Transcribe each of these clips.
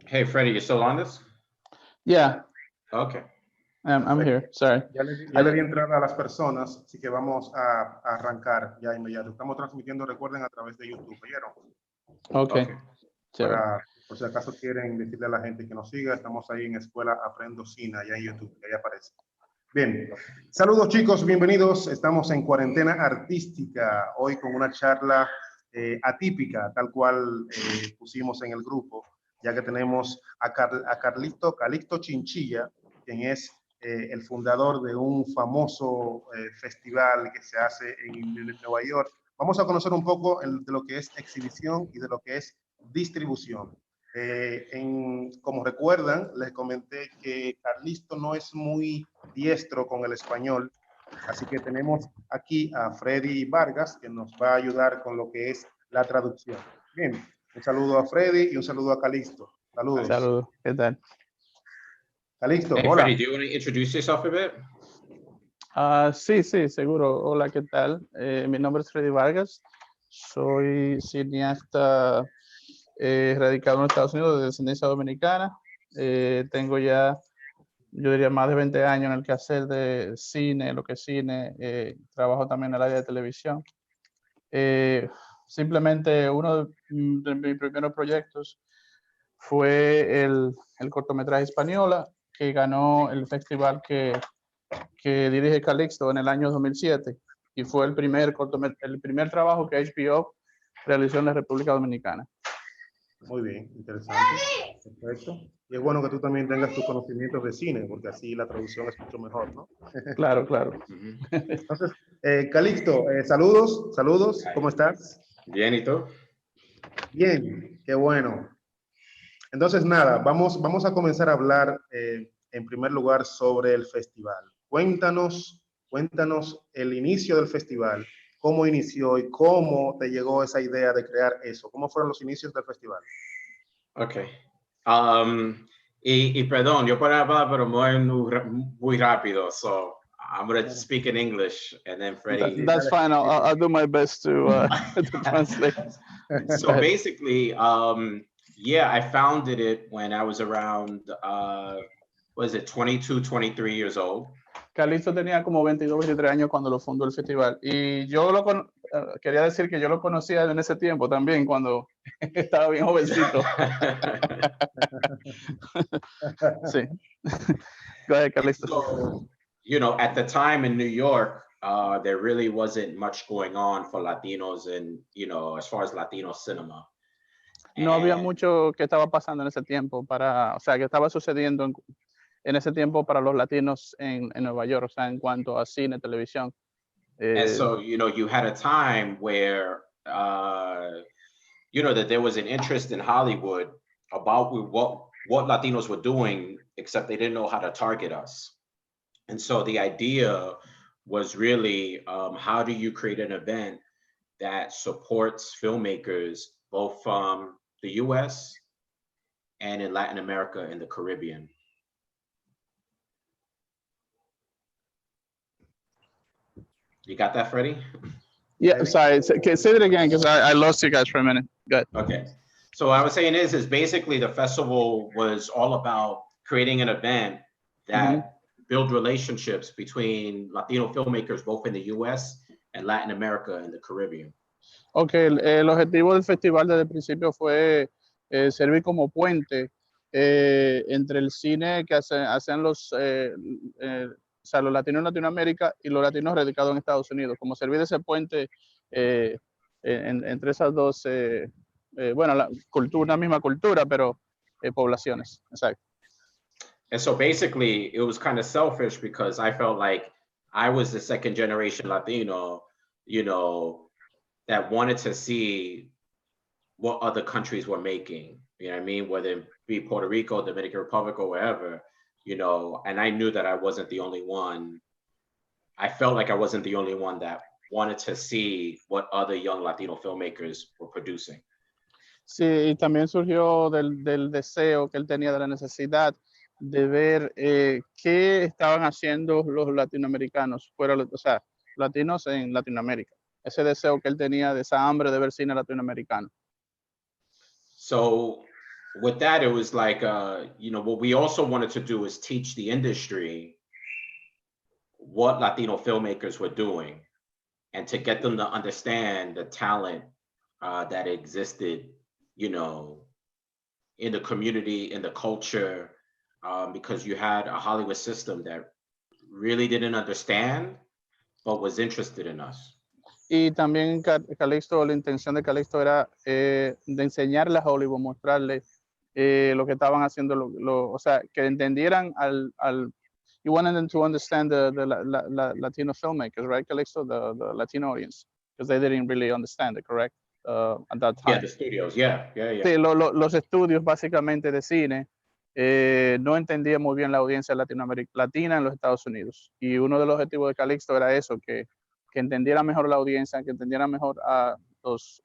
Hey, Freddie, you still on this? Yeah, Okay. I'm here. Sorry. Ya le di entrada a las personas, así que vamos a arrancar ya inmediato. Estamos transmitiendo, recuerden, a través de YouTube. ¿Oyeron? Okay. Chévere. Por si acaso quieren decirle a la gente que nos siga, estamos ahí en Escuela Aprendo Cine, allá en YouTube, que ahí aparece. Bien, saludos chicos, bienvenidos. Estamos en cuarentena artística, hoy con una charla atípica, tal cual pusimos en el grupo, ya que tenemos a Calixto Chinchilla, quien es el fundador de un famoso festival que se hace en Nueva York. Vamos a conocer un poco de lo que es exhibición y de lo que es distribución. Como recuerdan, les comenté que Calixto no es muy diestro con el español, así que tenemos aquí a Freddy Vargas, que nos va a ayudar con lo que es la traducción. Bien, un saludo a Freddy y un saludo a Calixto. Saludos. Saludos. ¿Qué tal? Calixto, Hey, hola. Freddie, do you want to introduce yourself a bit? Sí, seguro. Hola, ¿qué tal? Mi nombre es Freddy Vargas. Soy cineasta radicado en Estados Unidos de descendencia dominicana. Tengo ya, yo diría, más de 20 años en el quehacer de cine, lo que es cine. Trabajo también en el área de televisión. Simplemente uno de mis primeros proyectos fue el cortometraje Española, que ganó el festival que dirige Calixto en el año 2007 y fue el primer trabajo que HBO realizó en la República Dominicana. Muy bien, interesante. Perfecto. Y es bueno que tú también tengas tus conocimientos de cine, porque así la traducción es mucho mejor, ¿no? Claro, claro. Entonces, Calixto, saludos, ¿cómo estás? Bien, ¿y tú? Bien, qué bueno. Entonces, nada, vamos a comenzar a hablar en primer lugar sobre el festival. Cuéntanos el inicio del festival, cómo inició y cómo te llegó esa idea de crear eso. ¿Cómo fueron los inicios del festival? Okay. Y perdón, yo puedo hablar, pero muy rápido, so I'm going to speak in English, and then Freddie. That's fine. I'll do my best to translate. So basically, yeah, I founded it when I was around, was it 22, 23 years old? Calixto tenía como 22, 23 años cuando lo fundó el festival. Y yo quería decir que yo lo conocía en ese tiempo también, cuando estaba bien jovencito. Sí. Go ahead, Calixto. So, you know, at the time in New York, there really wasn't much going on for Latinos and, you know, as far as Latino cinema. No había mucho que estaba pasando en ese tiempo o sea, que estaba sucediendo en ese tiempo para los latinos en Nueva York, o sea, en cuanto a cine, televisión. And so, you know, you had a time where, you know, that there was an interest in Hollywood about what Latinos were doing, except they didn't know how to target us. And so the idea was really, how do you create an event that supports filmmakers both from the US and in Latin America and the Caribbean? You got that, Freddie? Yeah, sorry. Say it again, because I lost you guys for a minute. Good. Okay. So what I was saying is basically the festival was all about creating an event that build relationships between Latino filmmakers, both in the US and Latin America and the Caribbean. Okay, el objetivo del festival desde el principio fue servir como puente entre el cine que hacen los latinos en Latinoamérica y los latinos radicados en Estados Unidos, como servir de ese puente entre esas dos, bueno, una misma cultura, pero poblaciones. Exacto. And so basically it was kind of selfish because I felt like I was the second generation Latino, you know, that wanted to see what other countries were making, you know what I mean? Whether it be Puerto Rico, Dominican Republic, or wherever, you know, and I knew that I wasn't the only one. I felt like I wasn't the only one that wanted to see what other young Latino filmmakers were producing. Sí, y también surgió del deseo que él tenía, de la necesidad de ver qué estaban haciendo los latinoamericanos, o sea, latinos en Latinoamérica. Ese deseo que él tenía, de esa hambre de ver cine latinoamericano. So with that, it was like, you know, what we also wanted to do is teach the industry what Latino filmmakers were doing and to get them to understand the talent that existed, you know, in the community, in the culture, because you had a Hollywood system that really didn't understand, but was interested in us. Y también Calixto, la intención de Calixto era de enseñarle a Hollywood, mostrarle lo que estaban haciendo, o sea, que entendieran you wanted them to understand the Latino filmmakers, right, Calixto, the Latino audience, because they didn't really understand it, correct, at that time. Yeah, the studios, yeah. Sí, los estudios básicamente de cine no entendían muy bien la audiencia latina en los Estados Unidos. Y uno de los objetivos de Calixto era eso, que entendiera mejor la audiencia, que entendiera mejor a los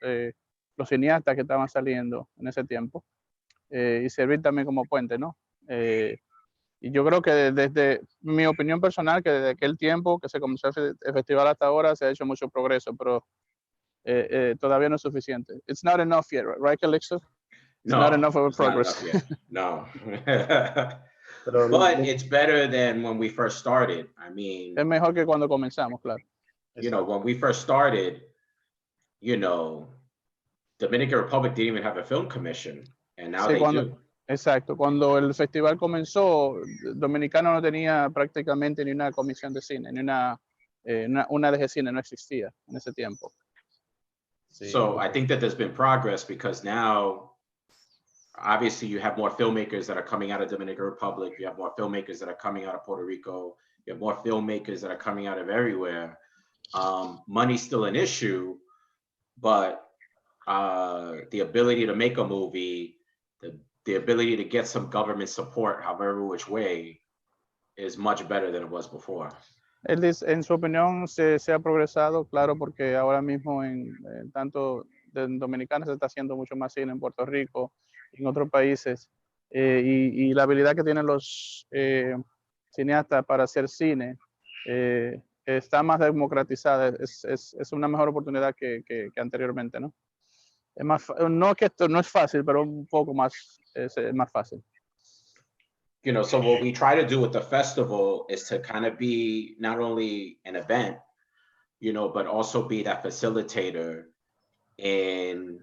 cineastas que estaban saliendo en ese tiempo y servir también como puente, ¿no? Y yo creo que desde mi opinión personal, que desde aquel tiempo que se comenzó el festival hasta ahora se ha hecho mucho progreso, pero todavía no es suficiente. It's not enough yet, right, Calixto? It's not enough of a progress. No. But it's better than when we first started. I mean, es mejor que cuando comenzamos, claro. You know, when we first started, you know, Dominican Republic didn't even have a film commission, and now sí, they do. Exacto. Cuando el festival comenzó, Dominicano no tenía prácticamente ni una comisión de cine, ni una de cine no existía en ese tiempo. So I think that there's been progress because now, obviously, you have more filmmakers that are coming out of Dominican Republic. You have more filmmakers that are coming out of Puerto Rico. You have more filmmakers that are coming out of everywhere. Money's still an issue, but the ability to make a movie, the ability to get some government support, however which way, is much better than it was before. Él dice, en su opinión se ha progresado, claro, porque ahora mismo tanto en Dominicana se está haciendo mucho más cine en Puerto Rico, en otros países, y la habilidad que tienen los cineastas para hacer cine está más democratizada, es una mejor oportunidad que anteriormente, ¿no? Es más, no que esto no es fácil, pero un poco más, es más fácil. You know, so what we try to do with the festival is to kind of be not only an event, you know, but also be that facilitator in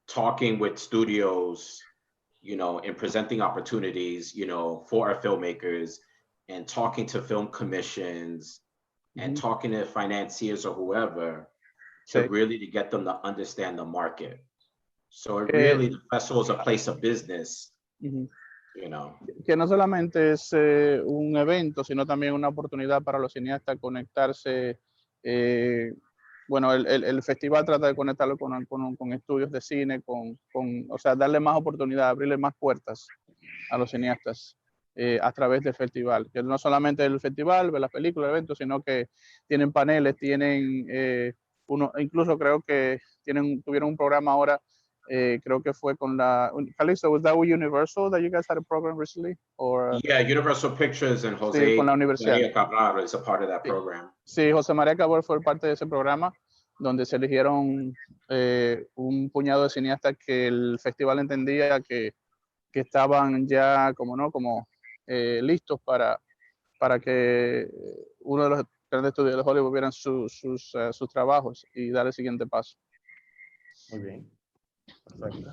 talking with studios, you know, and presenting opportunities, you know, for our filmmakers and talking to film commissions and talking to financiers or whoever to really to get them to understand the market. So it really, the festival is a place of business. You know. Que no solamente es un evento, sino también una oportunidad para los cineastas conectarse. Bueno, el festival trata de conectarlo con estudios de cine, o sea, darle más oportunidad, abrirle más puertas a los cineastas a través del festival. Que no solamente el festival, ver las películas, el evento, sino que tienen paneles, tienen incluso creo que tuvieron un programa ahora. Creo que fue con Calixto, was that with Universal that you guys had a program recently? Or, yeah, Universal Pictures and Jose sí, con la universidad. Cabral is a part of that program. Sí, José María Cabral fue parte de ese programa donde se eligieron un puñado de cineastas que el festival entendía que estaban ya como listos para que uno de los grandes estudios de Hollywood vieran sus trabajos y dar el siguiente paso. Muy bien. Perfecto.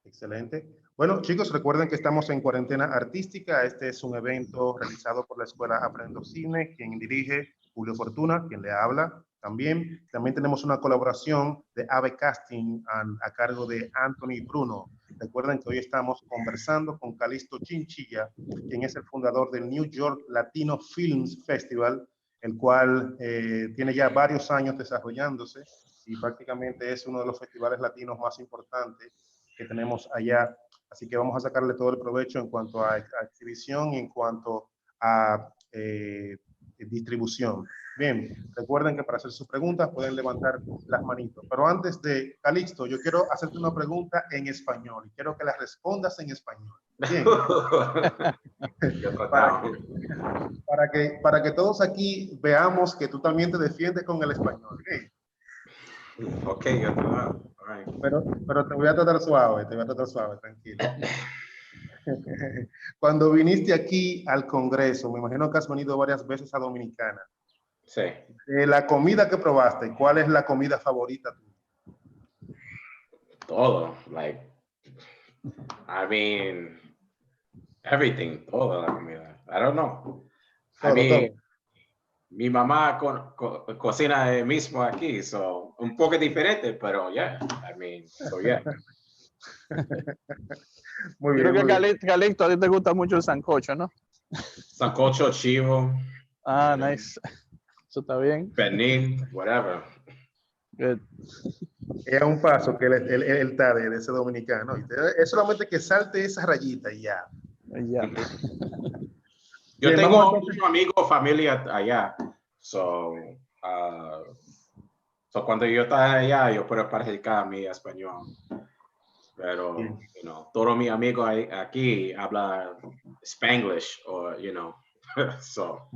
Excelente. Bueno, chicos, recuerden que estamos en cuarentena artística. Este es un evento realizado por la Escuela Aprendo Cine, quien dirige Julio Fortuna, quien le habla también. También tenemos una colaboración de AVE Casting a cargo de Anthony Bruno. Recuerden que hoy estamos conversando con Calixto Chinchilla, quien es el fundador del New York Latino Films Festival, el cual tiene ya varios años desarrollándose y prácticamente es uno de los festivales latinos más importantes que tenemos allá. Así que vamos a sacarle todo el provecho en cuanto a exhibición y en cuanto a distribución. Bien, recuerden que para hacer sus preguntas pueden levantar las manitos. Pero antes de, Calixto, yo quiero hacerte una pregunta en español y quiero que la respondas en español. Bien. para que todos aquí veamos que tú también te defiendes con el español. ¿Okay? Okay, all right. Pero te voy a tratar suave, tranquilo. Cuando viniste aquí al Congreso, me imagino que has venido varias veces a Dominicana. Sí. La comida que probaste, ¿cuál es la comida favorita tuya? Todo, like, I mean, everything, todo la comida. I don't know. I mean, Todo. mi mamá cocina mismo aquí, so un poco diferente, pero yeah, I mean, so yeah. Muy Creo bien, que muy bien. Calixto, a ti te gusta mucho el sancocho, ¿no? Sancocho, chivo, Ah, you know, nice. Eso está bien. pernil, whatever. Good. Es un paso que él está de ese dominicano. ¿Viste? Es solamente que salte esa rayita y ya. Ya. Yo Bien, tengo vamos entonces. muchos amigos, familia allá, so cuando yo estaba allá, yo puedo practicar mi español. Pero, Bien. you know, todos mis amigos aquí hablan Spanglish, or, you know, so.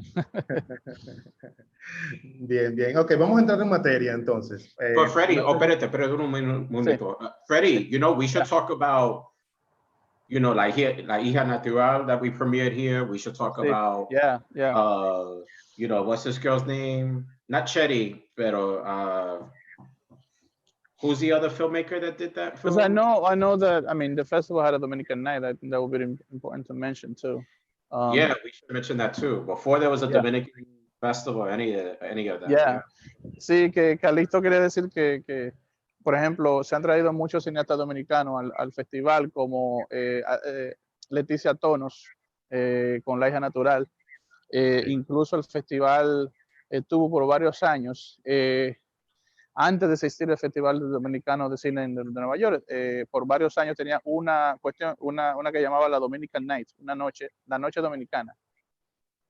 Bien, bien. Ok, vamos a entrar en materia entonces. But Freddie, espérate un momento. Sí. Freddie, you know, we should talk about, you know, like here, La Hija Natural that we premiered here. We should talk Sí. about, Yeah. you know, what's this girl's name? Not Chetty, pero who's the other filmmaker that did that film? Because I know that, I mean, the festival had a Dominican night. I think that would be important to mention too. Yeah, we should mention that too. Before there was a Yeah. Dominican festival, any of that. Yeah. Sí, que Calixto quiere decir que, por ejemplo, se han traído muchos cineastas dominicanos al festival, como Leticia Tonos, con La Hija Natural. Incluso el festival tuvo por varios años, antes de existir el Festival Dominicano de Cine de Nueva York, por varios años tenía una que llamaba la Dominican Night, la noche dominicana,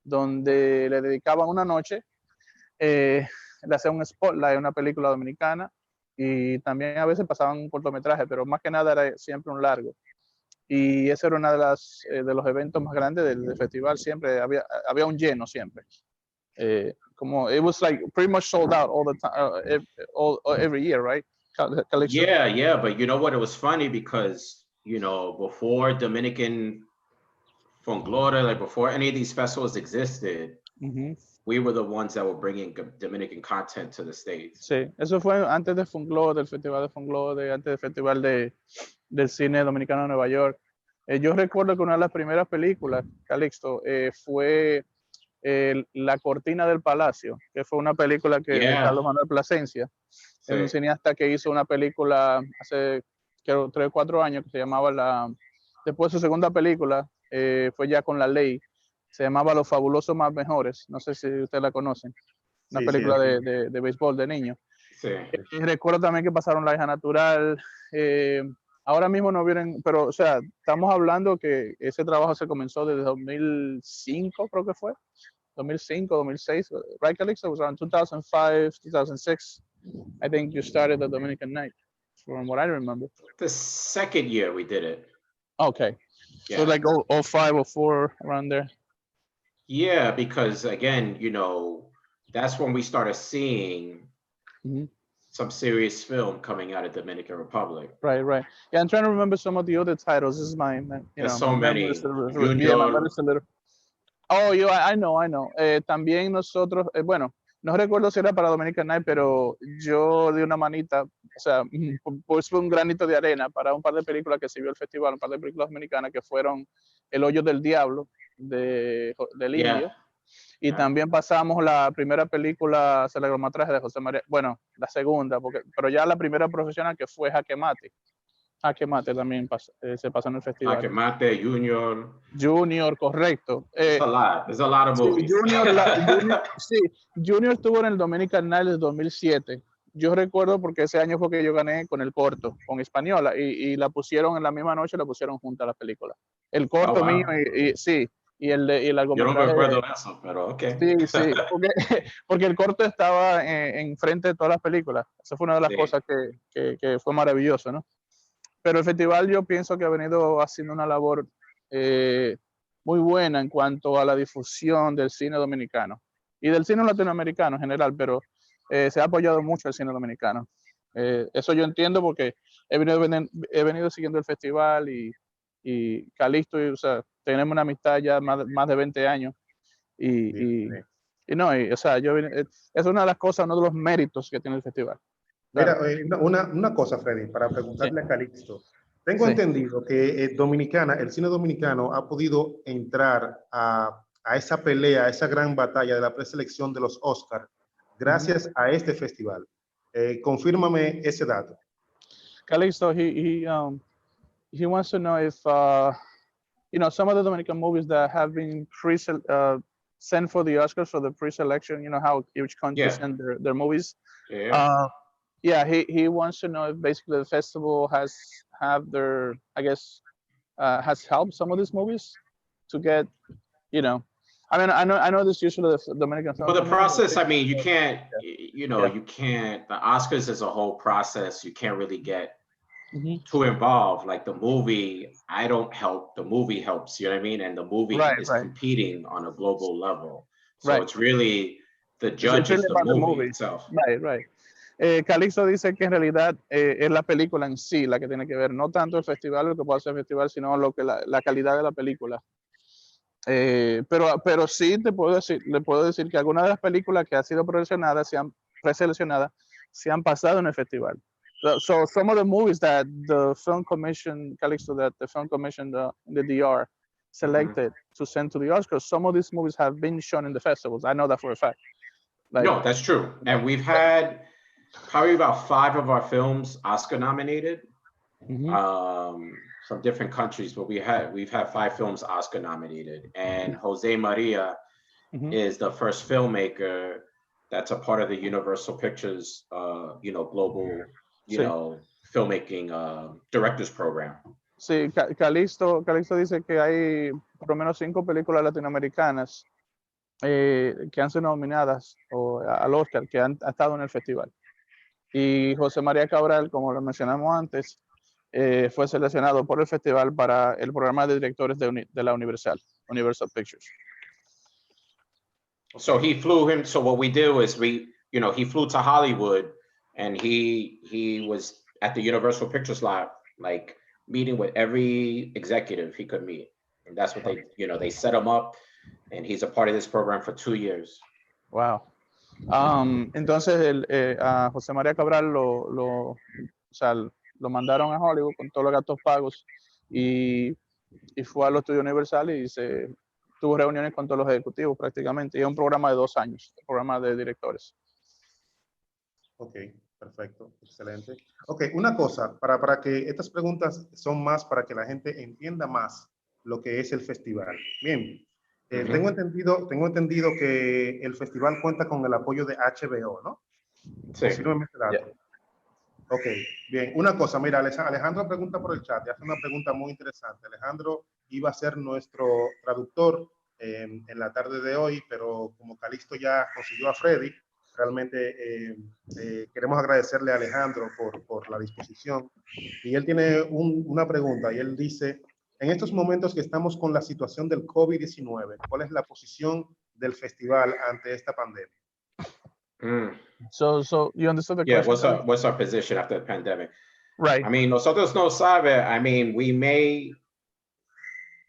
donde le dedicaban una noche, le hacían un spotlight a una película dominicana, y también a veces pasaban un cortometraje, pero más que nada era siempre un largo. Y ese era uno de los eventos más grandes del festival. Siempre había un lleno siempre. Como it was like pretty much sold out all the time, every year, right? Calixto? Yeah, but you know what? It was funny because, you know, before Dominican Fundador, like before any of these festivals existed, we were the ones that were bringing Dominican content to the States. Sí, eso fue antes de Fundador, del Festival de Fundador, antes del Festival del Cine Dominicano de Nueva York. Yo recuerdo que una de las primeras películas, Calixto, fue La Cortina del Palacio, que fue una película de Carlos Manuel Plasencia, sí. Un cineasta que hizo una película hace, creo, 3 o 4 años, que se llamaba después de su segunda película, fue ya con La Ley, se llamaba Los Fabulosos Más Mejores, no sé si ustedes la conocen, una película de béisbol de niños. Sí. Recuerdo también que pasaron La Hija Natural. Ahora mismo no vienen, pero o sea, estamos hablando que ese trabajo se comenzó desde 2005, creo que fue. 2005, 2006, right, Calixto? It was around 2005, 2006. I think you started the Dominican Night, from what I remember. The second year we did it. Okay. Yeah. So like 05, 04, around there. Yeah, because again, you know, that's when we started seeing some serious film coming out of Dominican Republic. Right. Yeah, I'm trying to remember some of the other titles. This is There's so many. Oh, I know. También nosotros, bueno, no recuerdo si era para Dominican Night, pero yo di una manita, o sea, pues fue un granito de arena para un par de películas que se vio el festival, un par de películas dominicanas que fueron El Hoyo del Diablo, del Indio. Y también pasamos la primera película, el largometraje de José María, bueno, la segunda, pero ya la primera profesional, que fue Jaque Mate. Jaque Mate también se pasó en el festival. Jaque Mate, Junior, correcto. There's a lot of movies. Junior estuvo en el Dominican Night del 2007. Yo recuerdo porque ese año fue que yo gané con el corto, con Española, y la pusieron en la misma noche, la pusieron junto a la película. El corto mío, sí. Y el largometraje. Yo no recuerdo eso, pero ok. Sí, porque el corto estaba enfrente de todas las películas. Esa fue una de las cosas que fue maravilloso, ¿no? Pero el festival yo pienso que ha venido haciendo una labor muy buena en cuanto a la difusión del cine dominicano y del cine latinoamericano en general, pero se ha apoyado mucho el cine dominicano. Eso yo entiendo porque he venido siguiendo el festival y Calixto, o sea, tenemos una amistad ya más de 20 años. Bien, Y bien. o sea, es una de las cosas, uno de los méritos que tiene el festival. Mira, Claro. una cosa, Freddy, para Sí, preguntarle a Calixto. Tengo sí. entendido que el cine dominicano ha podido entrar a esa pelea, a esa gran batalla de la preselección de los Oscars gracias a este festival. Confírmame ese dato. Calixto, he wants to know if, some of the Dominican movies that have been sent for the Oscars for the pre-selection, how each country Yeah. send their movies. Yeah. Yeah, he wants to know if basically the festival has helped some of these movies to get, I mean, I know this usually the Dominican film Well, the community. process, I mean, you can't, Yeah. you can't, the Oscars is a whole process. You can't really get Mhm. too involved. Like the movie, I don't help, the movie helps, you know what I mean? And the movie Right, is right. competing on a global level. So Right. it's really, the It's judge is really the about the movie movie. itself. Right, right. Calixto dice que en realidad es la película en sí la que tiene que ver, no tanto el festival, lo que puede hacer el festival, sino la calidad de la película. Pero sí le puedo decir que algunas de las películas que han sido preseleccionadas se han pasado en el festival. So some of the movies that the film commission, Calixto, that the film commission in the DR selected to send to the Oscars, some of these movies have been shown in the festivals. I know that for a fact. No, that's true. And we've had probably about 5 of our films Oscar nominated. From different countries, but we've had 5 films Oscar nominated, and Jose Maria is the first filmmaker that's a part of the Universal Pictures, global, filmmaking directors program. Sí, Calixto dice que hay por lo menos 5 películas latinoamericanas que han sido nominadas al Oscar, que han estado en el festival. Y José María Cabral, como lo mencionamos antes, fue seleccionado por el festival para el programa de directores de la Universal Pictures. So he flew him. So what we did was he flew to Hollywood, and he was at the Universal Pictures lot, like meeting with every executive he could meet, and that's what they set him up, and he's a part of this program for 2 years. Wow. Entonces a José María Cabral lo mandaron a Hollywood con todos los gastos pagos y fue a los estudios Universal y tuvo reuniones con todos los ejecutivos prácticamente. Y es un programa de 2 años, un programa de directores. Ok, perfecto, excelente. Ok, una cosa, para que estas preguntas son más para que la gente entienda más lo que es el festival. Bien, tengo entendido que el festival cuenta con el apoyo de HBO, ¿no? Sí. Confírmame ese dato. Ok, bien. Una cosa, mira, Alejandro pregunta por el chat y hace una pregunta muy interesante. Alejandro iba a ser nuestro traductor en la tarde de hoy, pero como Calixto ya consiguió a Freddy, realmente queremos agradecerle a Alejandro por la disposición. Y él tiene una pregunta y él dice, en estos momentos que estamos con la situación del COVID-19, ¿cuál es la posición del festival ante esta pandemia? So you understood the Yeah, question? what's our position after the pandemic? Right. I mean, nosotros no sabe. I mean, we may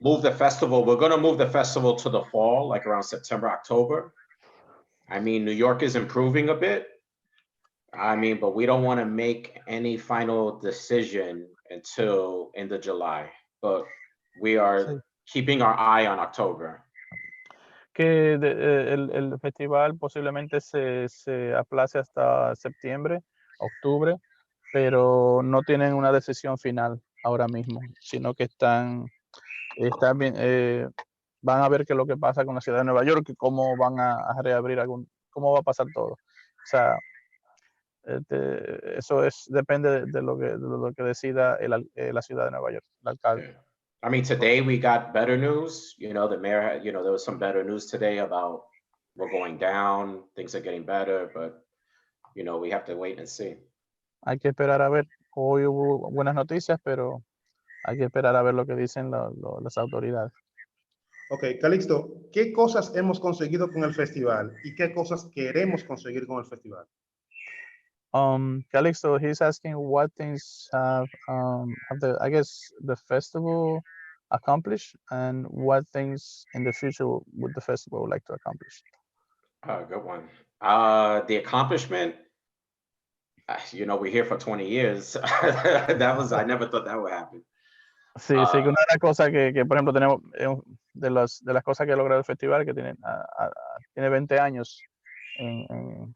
move the festival. We're going to move the festival to the fall, like around September, October. I mean, New York is improving a bit. I mean, but we don't want to make any final decision until end of July. But we are keeping our eye on October. Que el festival posiblemente se aplace hasta septiembre, octubre, pero no tienen una decisión final ahora mismo, sino que están bien, van a ver qué es lo que pasa con la ciudad de Nueva York, cómo van a reabrir cómo va a pasar todo. O sea, eso depende de lo que decida la ciudad de Nueva York, el alcalde. Yeah. I mean, today we got better news. The mayor, there was some better news today about we're going down, things are getting better, but we have to wait and see. Hay que esperar a ver. Hoy hubo buenas noticias, pero hay que esperar a ver lo que dicen las autoridades. Ok, Calixto, ¿qué cosas hemos conseguido con el festival y qué cosas queremos conseguir con el festival? Calixto, he's asking what things have the, I guess, the festival accomplished, and what things in the future would the festival would like to accomplish. Good one. The accomplishment, we're here for 20 years. I never thought that would happen. Sí, sí, que una de las cosas que por ejemplo, tenemos de las cosas que ha logrado el festival, que tiene 20 años en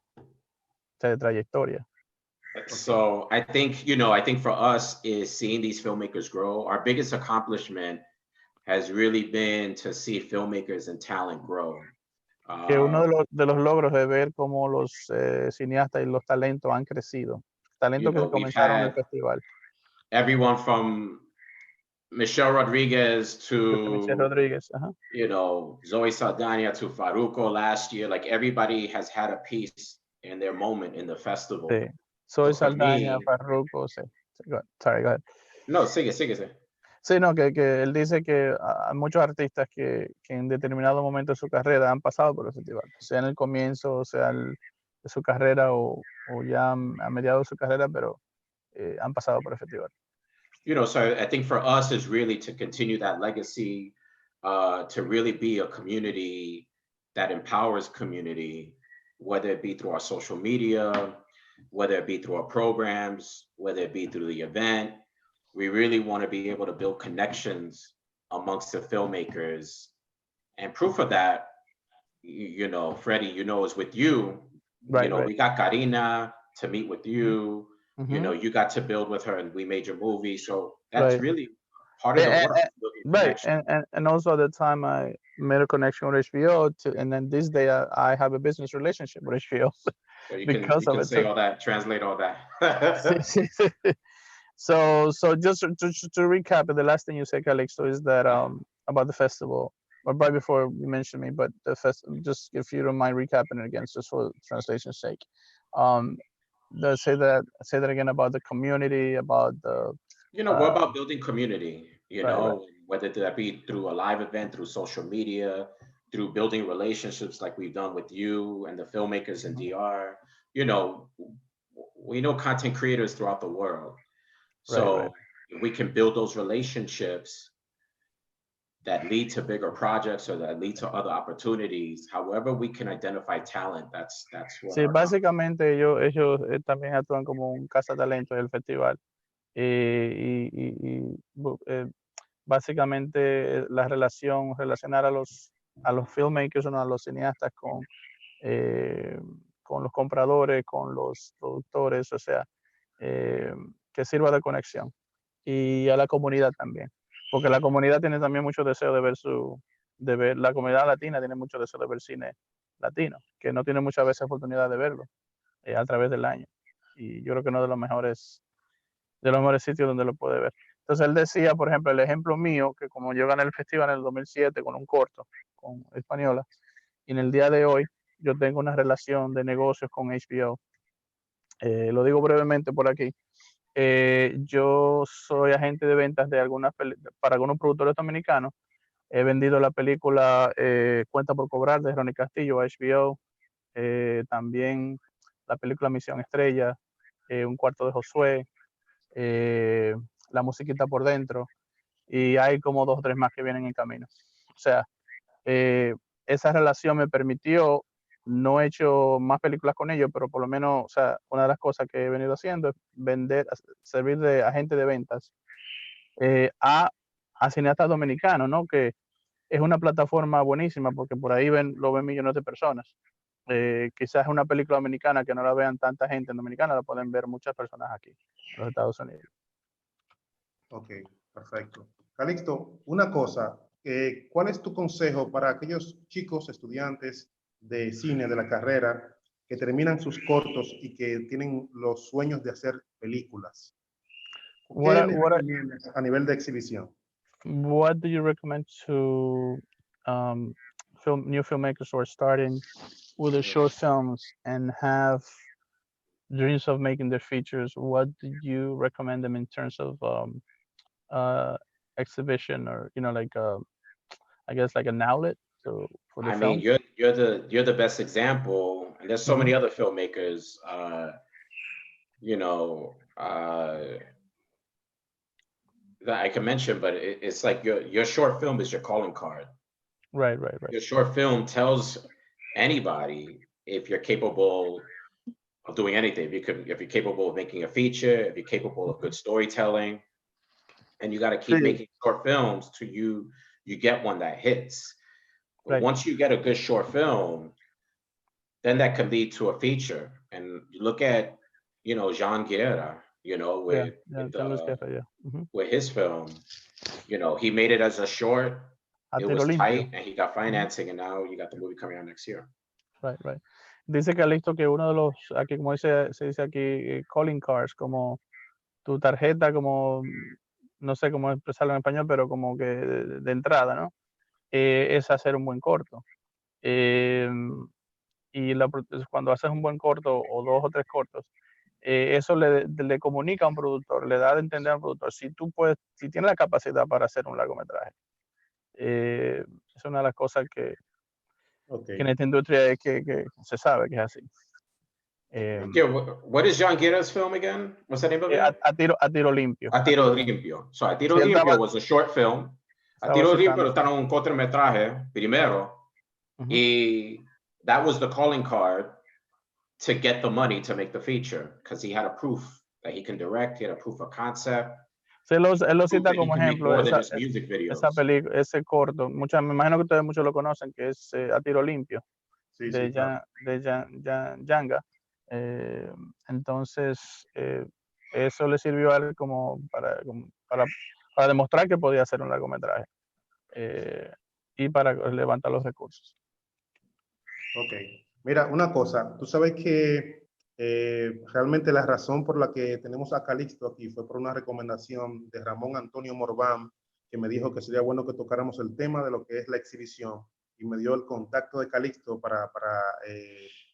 de trayectoria. So I think for us is seeing these filmmakers grow. Our biggest accomplishment has really been to see filmmakers and talent grow. Que uno de los logros de ver cómo los cineastas y los talentos han crecido. Talentos que comenzaron el festival. Everyone from Michelle Rodriguez to Michelle Rodriguez, Zoe Saldana to Faruko last year. Like everybody has had a piece in their moment in the festival. Sí. Zoe Saldana, Farruko, sí. Sorry, go ahead. No, sigue. Sí, no, que él dice que hay muchos artistas que en determinado momento de su carrera han pasado por el festival, sea en el comienzo, sea de su carrera o ya a mediados de su carrera, pero han pasado por el festival. So I think for us is really to continue that legacy, to really be a community that empowers community, whether it be through our social media, whether it be through our programs, whether it be through the event. We really want to be able to build connections amongst the filmmakers. And proof of that, Freddie, is with you. Right. We got Karina to meet with you. You got to build with her and we made your movie. So that's really part of the work. Right. And also at the time I made a connection with HBO and then this day I have a business relationship with HBO. So you can say all that, translate all that. So just to recap, the last thing you said, Calixto, is that about the festival, or right before you mentioned me, but the festival, just if you don't mind recapping it again, just for translation's sake. Say that again about the community, about the. We're about building community. Right. Whether that be through a live event, through social media, through building relationships like we've done with you and the filmmakers in DR. We know content creators throughout the world. So we can build those relationships that lead to bigger projects or that lead to other opportunities. However we can identify talent, that's what. Sí, básicamente ellos también actúan como un cazatalento del festival. Básicamente relacionar a los filmmakers o a los cineastas con los compradores, con los productores, o sea, que sirva de conexión, y a la comunidad también, porque la comunidad tiene también mucho deseo de ver la comunidad latina tiene mucho deseo de ver cine latino, que no tiene muchas veces oportunidad de verlo a través del año, y yo creo que uno de los mejores sitios donde lo puede ver. Entonces él decía, por ejemplo, el ejemplo mío, que como yo gané el festival en el 2007 con un corto, con Española, y en el día de hoy yo tengo una relación de negocios con HBO. Lo digo brevemente por aquí. Yo soy agente de ventas para algunos productores dominicanos. He vendido la película Cuenta por Cobrar de Ronnie Castillo a HBO. También la película Misión Estrella, Un Cuarto de Josué, La Musiquita por Dentro. Y hay como 2 o 3 más que vienen en camino. O sea, esa relación me permitió, no he hecho más películas con ellos, pero por lo menos, o sea, una de las cosas que he venido haciendo es servir de agente de ventas a cineastas dominicanos, ¿no? Que es una plataforma buenísima porque por ahí lo ven millones de personas. Quizás es una película dominicana que no la vean tanta gente en Dominicana, la pueden ver muchas personas aquí en los Estados Unidos. Ok, perfecto. Calixto, una cosa, ¿cuál es tu consejo para aquellos chicos estudiantes de cine de la carrera que terminan sus cortos y que tienen los sueños de hacer películas? ¿Qué les recomiendas a nivel de exhibición? What do you recommend to new filmmakers who are starting with their short films and have dreams of making their features? What do you recommend them in terms of exhibition, or I guess like an outlet for the film? Mean, you're the best example, and there's so many other filmmakers. you know, that I can mention, but it's like your short film is your calling card. Right. Your short film tells anybody if you're capable of doing anything. If you're capable of making a feature, if you're capable of good storytelling, and you got to keep Sí, making short films till you get one that hits. But right. once you get a good short film, then that can lead to a feature. And you look at, Jean Guerra, Yeah, with yeah, Jean-Louis Guerra, yeah. with his film, he made it as a short. A It tiro was limpio. tight, and he got financing, and now you got the movie coming out next year. Right. Dice Calixto que uno de los, aquí como se dice aquí, calling cards, como tu tarjeta, como, no sé cómo expresarlo en español, pero como que de entrada, ¿no? Es hacer un buen corto. Y cuando haces un buen corto o 2 o 3 cortos, eso le comunica a un productor, le da a entender a un productor, si tienes la capacidad para hacer un largometraje. Es una de las cosas que en esta industria es que se sabe que es así. Yeah, what is Jean Guerra's film again? What's the name of it? A tiro limpio. A Tiro Limpio. So A Tiro Sí, él Limpio was a short film. A estaba Tiro citando. Limpio está en un cortometraje primero. Y that was the calling card to get the money to make the feature, because he had a proof that he can direct, he had a proof of concept. Sí, él lo Proof cita that he como can make ejemplo more than just music videos. esa película, ese corto. Me imagino que ustedes muchos lo conocen, que es A Tiro Limpio, Sí, de sí, claro. Yanga. Entonces, eso le sirvió a él como para demostrar que podía hacer un largometraje y para levantar los recursos. Ok. Mira, una cosa, tú sabes que realmente la razón por la que tenemos a Calixto aquí fue por una recomendación de Ramón Antonio Morbán, que me dijo que sería bueno que tocáramos el tema de lo que es la exhibición, y me dio el contacto de Calixto para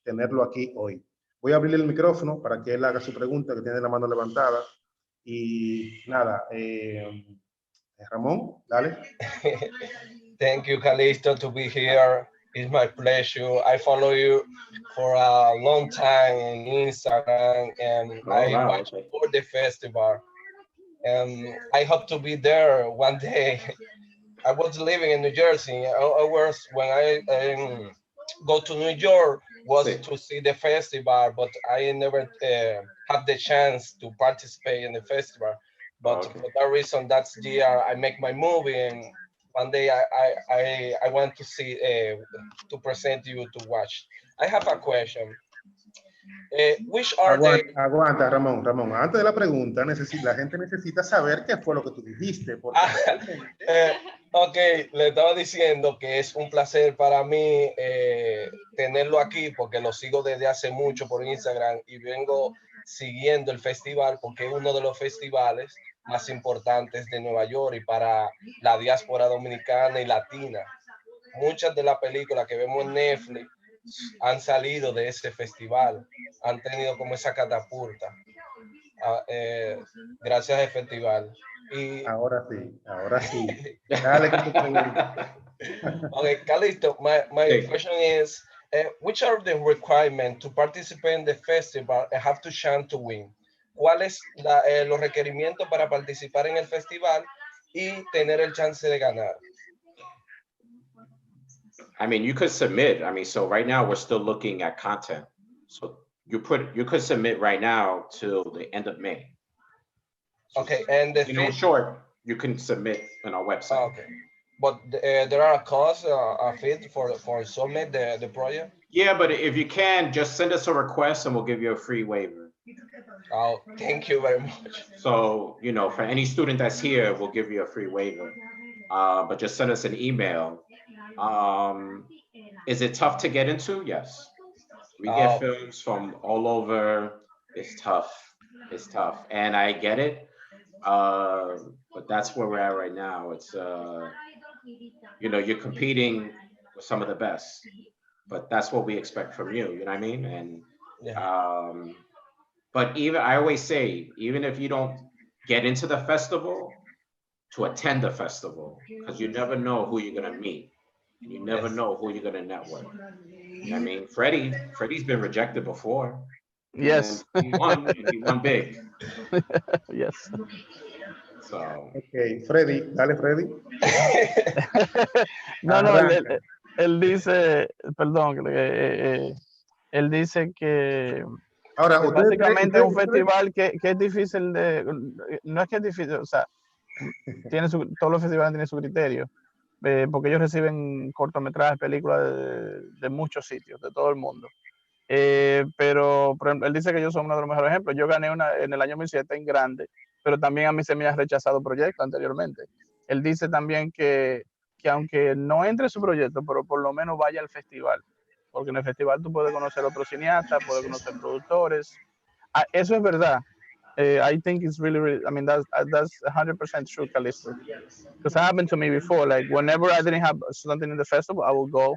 tenerlo aquí hoy. Voy a abrirle el micrófono para que él haga su pregunta, que tiene la mano levantada. Y nada, Ramón, dale. Thank you, Calixto, to be here. It's my pleasure. I follow you for a long time on Instagram, and I wow, watch for the festival. And I hope to be there one day. I was living in New Jersey. I was when I go to New York was Sí. to see the festival, but I never had the chance to participate in the festival. But Okay. for that reason, that's the year I make my movie, and one day I want to see to present you to watch. I have a question. Which are the Aguanta, Ramón. Antes de la pregunta, la gente necesita saber qué fue lo que tú dijiste. Porque ok, le estaba diciendo que es un placer para mí tenerlo aquí porque lo sigo desde hace mucho por Instagram y vengo siguiendo el festival porque es uno de los festivales más importantes de Nueva York y para la diáspora dominicana y latina. Muchas de las películas que vemos en Netflix han salido de ese festival, han tenido como esa catapulta gracias al festival. Y ahora sí. Dale con tu pregunta. Okay, Calixto, my question is, which are the requirements to participate in the festival and have to chance to win? ¿Cuáles los requerimientos para participar en el festival y tener el chance de ganar? I mean, you could submit. I mean, so right now we're still looking at content. So you could submit right now till the end of May. So, okay, and the short, you can submit on our website. Okay, but there are costs, a fee for submit the project. Yeah, but if you can, just send us a request and we'll give you a free waiver. Oh, thank you very much. So, for any student that's here, we'll give you a free waiver. But just send us an email. Is it tough to get into? Yes. We get films from all over. It's tough. And I get it. But that's where we're at right now. It's, you're competing with some of the best. But that's what we expect from you. You know what I mean? And but I always say, even if you don't get into the festival, to attend the festival, because you never know who you're gonna meet, and you never know who you're gonna network. You know what I mean? Freddie's been rejected before. Yes. And he won big. Yes. So Ok, Freddy, dale Freddy. No, Arranca. él dice, perdón, él dice que Ahora, básicamente es un festival que es difícil de, no es que es difícil, o sea, todos los festivales tienen su criterio, porque ellos reciben cortometrajes, películas de muchos sitios, de todo el mundo. Pero por ejemplo, él dice que yo soy uno de los mejores ejemplos. Yo gané una en el año 2007 en grande, pero también a mí se me ha rechazado proyectos anteriormente. Él dice también que aunque no entre su proyecto, pero por lo menos vaya al festival, porque en el festival tú puedes conocer otros cineastas, puedes conocer productores. Eso es verdad. I think it's really, I mean, that's 100% true, Calixto. Because it happened to me before. Like, whenever I didn't have something in the festival, I would go.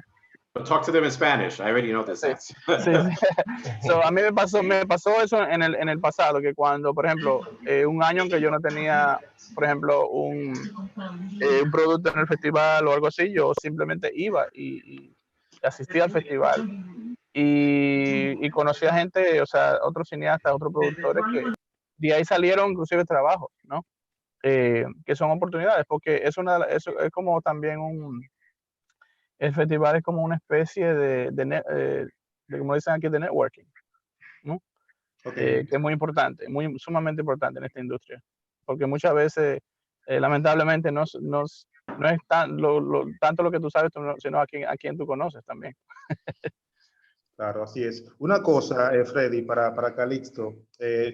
but talk to them in Spanish. I already know this. Sí, sí. So, a mí me pasó eso en el pasado, que cuando, por ejemplo, un año que yo no tenía, por ejemplo, un producto en el festival o algo así, yo simplemente iba y asistía al festival y conocí a gente, o sea, otros cineastas, otros productores que de ahí salieron inclusive trabajos, ¿no? Que son oportunidades, porque eso es como también el festival es como una especie de como dicen aquí, de networking, ¿no? Okay. Que es muy importante, sumamente importante en esta industria, porque muchas veces, lamentablemente, no es tanto lo que tú sabes, sino a quién tú conoces también. Claro, así es. Una cosa, Freddy, para Calixto.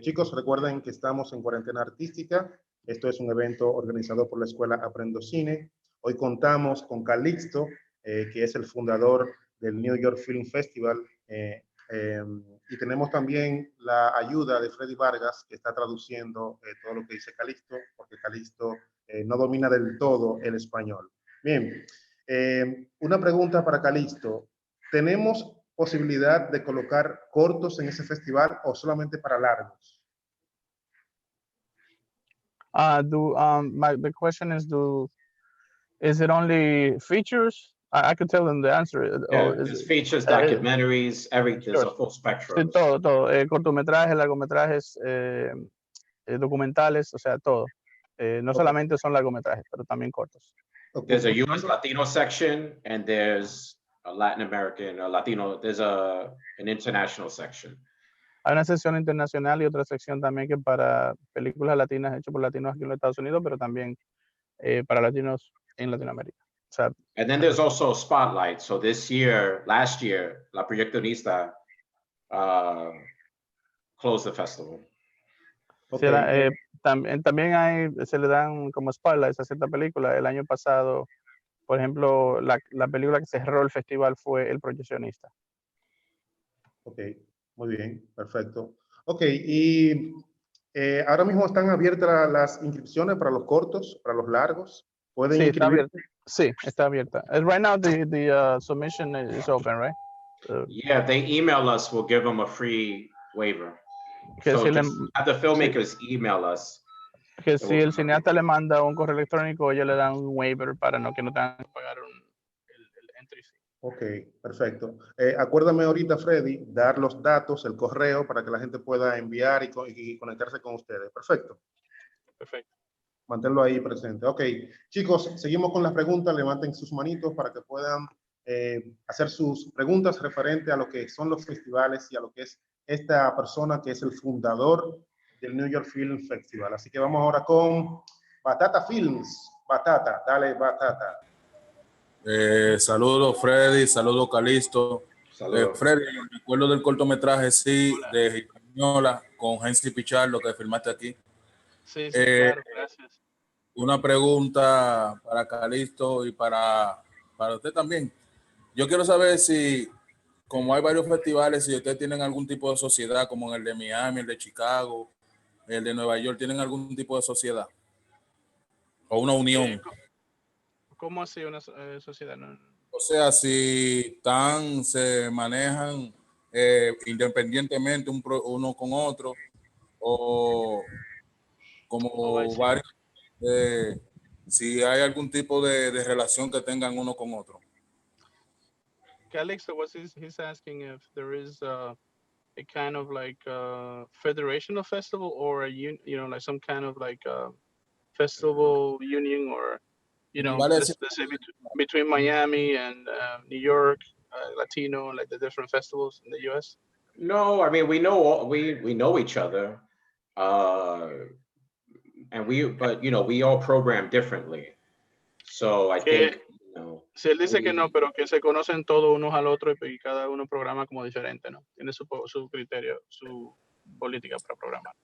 Chicos, recuerden que estamos en cuarentena artística. Esto es un evento organizado por la Escuela Aprendo Cine. Hoy contamos con Calixto, que es el fundador del New York Film Festival. Y tenemos también la ayuda de Freddy Vargas, que está traduciendo todo lo que dice Calixto, porque Calixto no domina del todo el español. Bien, una pregunta para Calixto. ¿Tenemos posibilidad de colocar cortos en ese festival o solamente para largos? The question is it only features? I could tell them the answer. Yeah, there's features, documentaries, everything. There's a full spectrum. Sí, todo. Cortometrajes, largometrajes, documentales, o sea, todo. No solamente son largometrajes, pero también cortos. There's a US Latino section and there's a Latin American, a Latino, there's an international section. Hay una sección internacional y otra sección también que para películas latinas hechas por latinos aquí en los Estados Unidos, pero también para latinos en Latinoamérica. O sea, and then there's also Spotlight. So last year, La Proyectonista closed the festival. Okay. También se le dan como spotlights a cierta película. El año pasado, por ejemplo, la película que cerró el festival fue El Proyeccionista. Ok, muy bien, perfecto. Ok, y ahora mismo están abiertas las inscripciones para los cortos, para los largos. ¿Pueden inscribir? Sí, está abierta. Right now the submission is open, right? Yeah, they email us, we'll give them a free waiver. So si just have the filmmakers email us. Que si el cineasta le manda un correo electrónico, ellos le dan un waiver para que no tengan que pagar el entry fee. Ok, perfecto. Acuérdame ahorita, Freddy, dar los datos, el correo, para que la gente pueda enviar y conectarse con ustedes. Perfecto. Perfecto. Manténlo ahí presente. Ok, chicos, seguimos con las preguntas. Levanten sus manitos para que puedan hacer sus preguntas referente a lo que son los festivales y a lo que es esta persona que es el fundador del New York Film Festival. Así que vamos ahora con Batata Films. Batata, dale Batata. Saludos Freddy, saludos Calixto. Freddy, me acuerdo del cortometraje, sí, de Española con Hensi Pichardo que filmaste aquí. Sí, claro, gracias. Una pregunta para Calixto y para usted también. Yo quiero saber si, como hay varios festivales, si ustedes tienen algún tipo de sociedad, como en el de Miami, el de Chicago, el de Nueva York, ¿tienen algún tipo de sociedad? ¿O una unión? ¿Cómo así una sociedad? No. O sea, si se manejan independientemente uno con otro, o como varios, si hay algún tipo de relación que tengan uno con otro. Calixto, he's asking if there is a kind of like federation of festival, or a like some kind of like festival union, or Vale let's say between Miami and New York, Latino, like the different festivals in the U.S. No, I mean, we know each other, uh, and but we all program differently. So I think, Si él dice que no, pero que se conocen todos unos al otro y cada uno programa como diferente, ¿no? Tiene su criterio, su política para programar.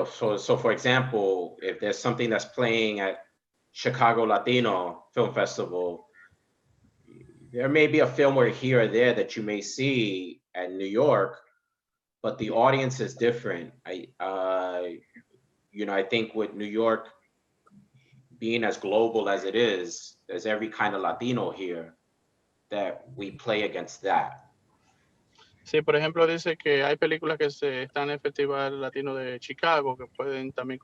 So for example, if there's something that's playing at Chicago Latino Film Festival, there may be a film or here or there that you may see at New York, but the audience is different. I think with New York being as global as it is, there's every kind of Latino here that we play against that. Sí, por ejemplo, dice que hay películas que están en el Festival Latino de Chicago, que pueden también,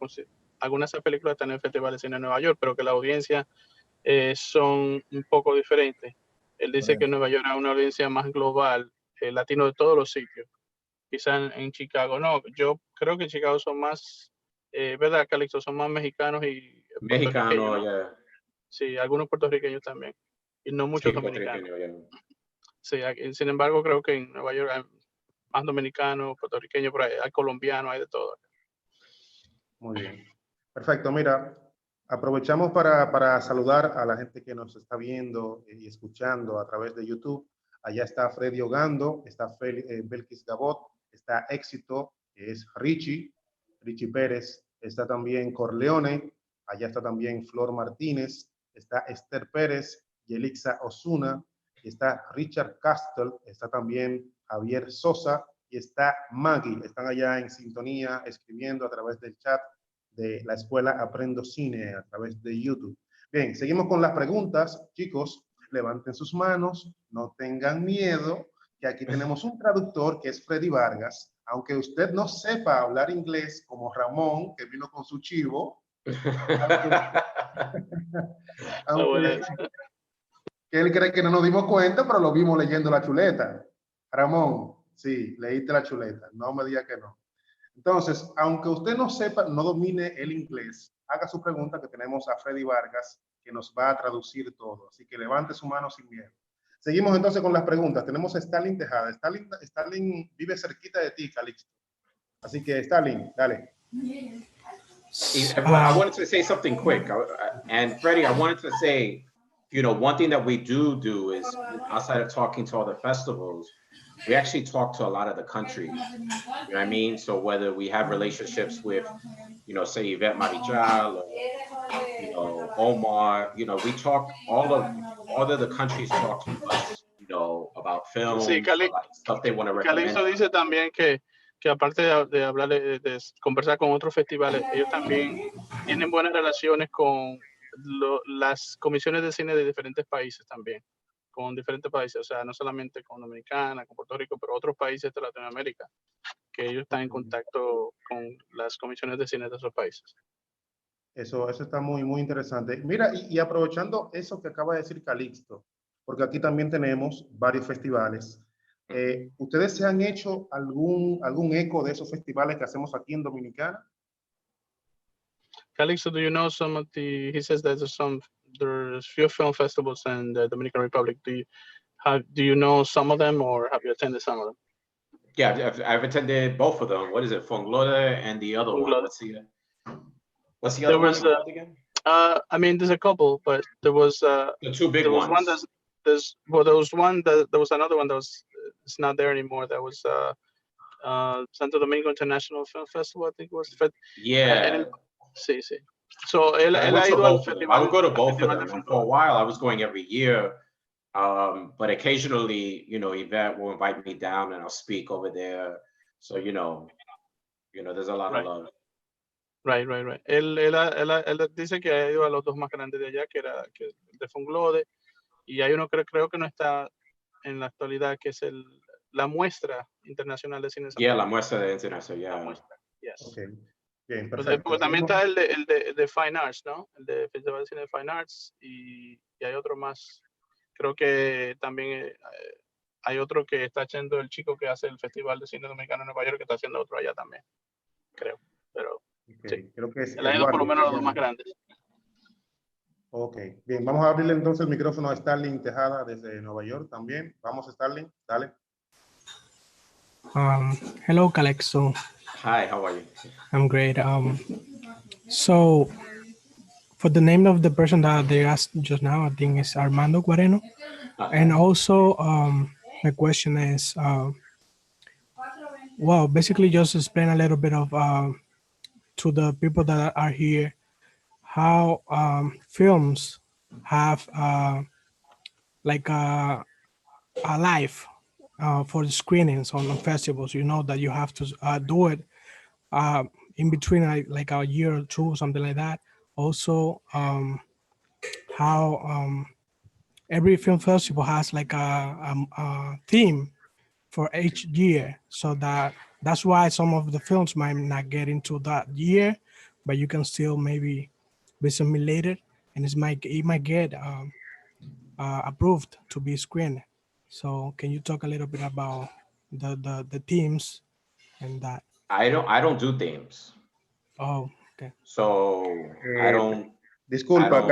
algunas de esas películas están en el Festival de Cine de Nueva York, pero que la audiencia son un poco diferentes. Él dice que Nueva York es una audiencia más global, latino de todos los sitios. Quizás en Chicago no. Yo creo que en Chicago son más, ¿verdad, Calixto? Son más mexicanos y Mexicano, ¿no? yeah. Sí, algunos puertorriqueños también. Y no muchos dominicanos. Yeah. Sí, sin embargo, creo que en Nueva York hay más dominicanos, puertorriqueños, por ahí, hay colombianos, hay de todo. Muy bien. Perfecto, mira, aprovechamos para saludar a la gente que nos está viendo y escuchando a través de YouTube. Allá está Freddy Ogando, está Belkis Gabot, está Éxito, que es Richie Pérez, está también Corleone, allá está también Flor Martínez, está Esther Pérez, Yelixa Osuna, y está Richard Castle, está también Javier Sosa y está Maggie. Están allá en sintonía, escribiendo a través del chat de la Escuela Aprendo Cine a través de YouTube. Bien, seguimos con las preguntas. Chicos, levanten sus manos, no tengan miedo, que aquí tenemos un traductor que es Freddy Vargas. Aunque usted no sepa hablar inglés como Ramón, que vino con su chivo, aunque él cree que no nos dimos cuenta, pero lo vimos leyendo la chuleta. Ramón, sí, leíste la chuleta, no me diga que no. Entonces, aunque usted no sepa, no domine el inglés, haga su pregunta, que tenemos a Freddy Vargas, que nos va a traducir todo. Así que levante su mano sin miedo. Seguimos entonces con las preguntas. Tenemos a Stalin Tejada. Stalin vive cerquita de ti, Calixto. Así que, Stalin, dale. I wanted to say something quick. And Freddie, I wanted to say, one thing that we do is, outside of talking to all the festivals, we actually talk to a lot of the countries. You know what I mean? So whether we have relationships with, say Yvette Marichal, or, Omar, we talk, all of the countries talk to us, about films, sí, stuff they want to recommend. Calixto dice también que aparte de hablar de conversar con otros festivales, ellos también tienen buenas relaciones con las comisiones de cine de diferentes países también, con diferentes países, o sea, no solamente con Dominicana, con Puerto Rico, pero otros países de Latinoamérica, que ellos están en contacto con las comisiones de cine de esos países. Eso está muy, muy interesante. Mira, y aprovechando eso que acaba de decir Calixto, porque aquí también tenemos varios festivales. ¿Ustedes se han hecho algún eco de esos festivales que hacemos aquí en Dominicana? Calixto, do you know some of he says that there's few film festivals in the Dominican Republic. Do you know some of them, or have you attended some of them? Yeah, I've attended both of them. What is it, Fundador and the other one? What's the other one called again? I mean, there's a couple, but there was the two big ones. There was another one that was, it's not there anymore. That was Santo Domingo International Film Festival, I think it was. Yeah. Sí. So él ha ido al festival. I would go to both of them. And for a while, I was going every year. But occasionally, Yvette will invite me down and I'll speak over there. So, there's a lot of love. Right. Él dice que ha ido a los dos más grandes de allá, que era el de Funglode, y hay uno que creo que no está en la actualidad, que es la muestra internacional de cine. Yeah, la muestra internacional, yeah. La muestra, yes. Okay. Bien, perfecto. Porque también está el de Fine Arts, ¿no? El de Festival de Cine de Fine Arts, y hay otro más. Creo que también hay otro que está haciendo el chico que hace el Festival de Cine Dominicano en Nueva York, que está haciendo otro allá también, creo. Pero Okay, sí, creo que es él ha ido por lo Eduardo. menos los dos más grandes. Ok, bien, vamos a abrirle entonces el micrófono a Starling Tejada desde Nueva York también. Vamos, Starling, dale. Hello, Calixto. Hi, how are you? I'm great. So for the name of the person that they asked just now, I think it's Armando Guareno. And also, my question is, well, basically just explain a little bit of to the people that are here how films have like a life for the screenings on festivals. You know that you have to do it in between like a year or two, something like that. Also, how every film festival has like a theme for each year, so that's why some of the films might not get into that year, but you can still maybe be simulated, and it might get approved to be screened. So can you talk a little bit about the themes and that? I don't do themes. Oh, okay. So I don't. Disculpa,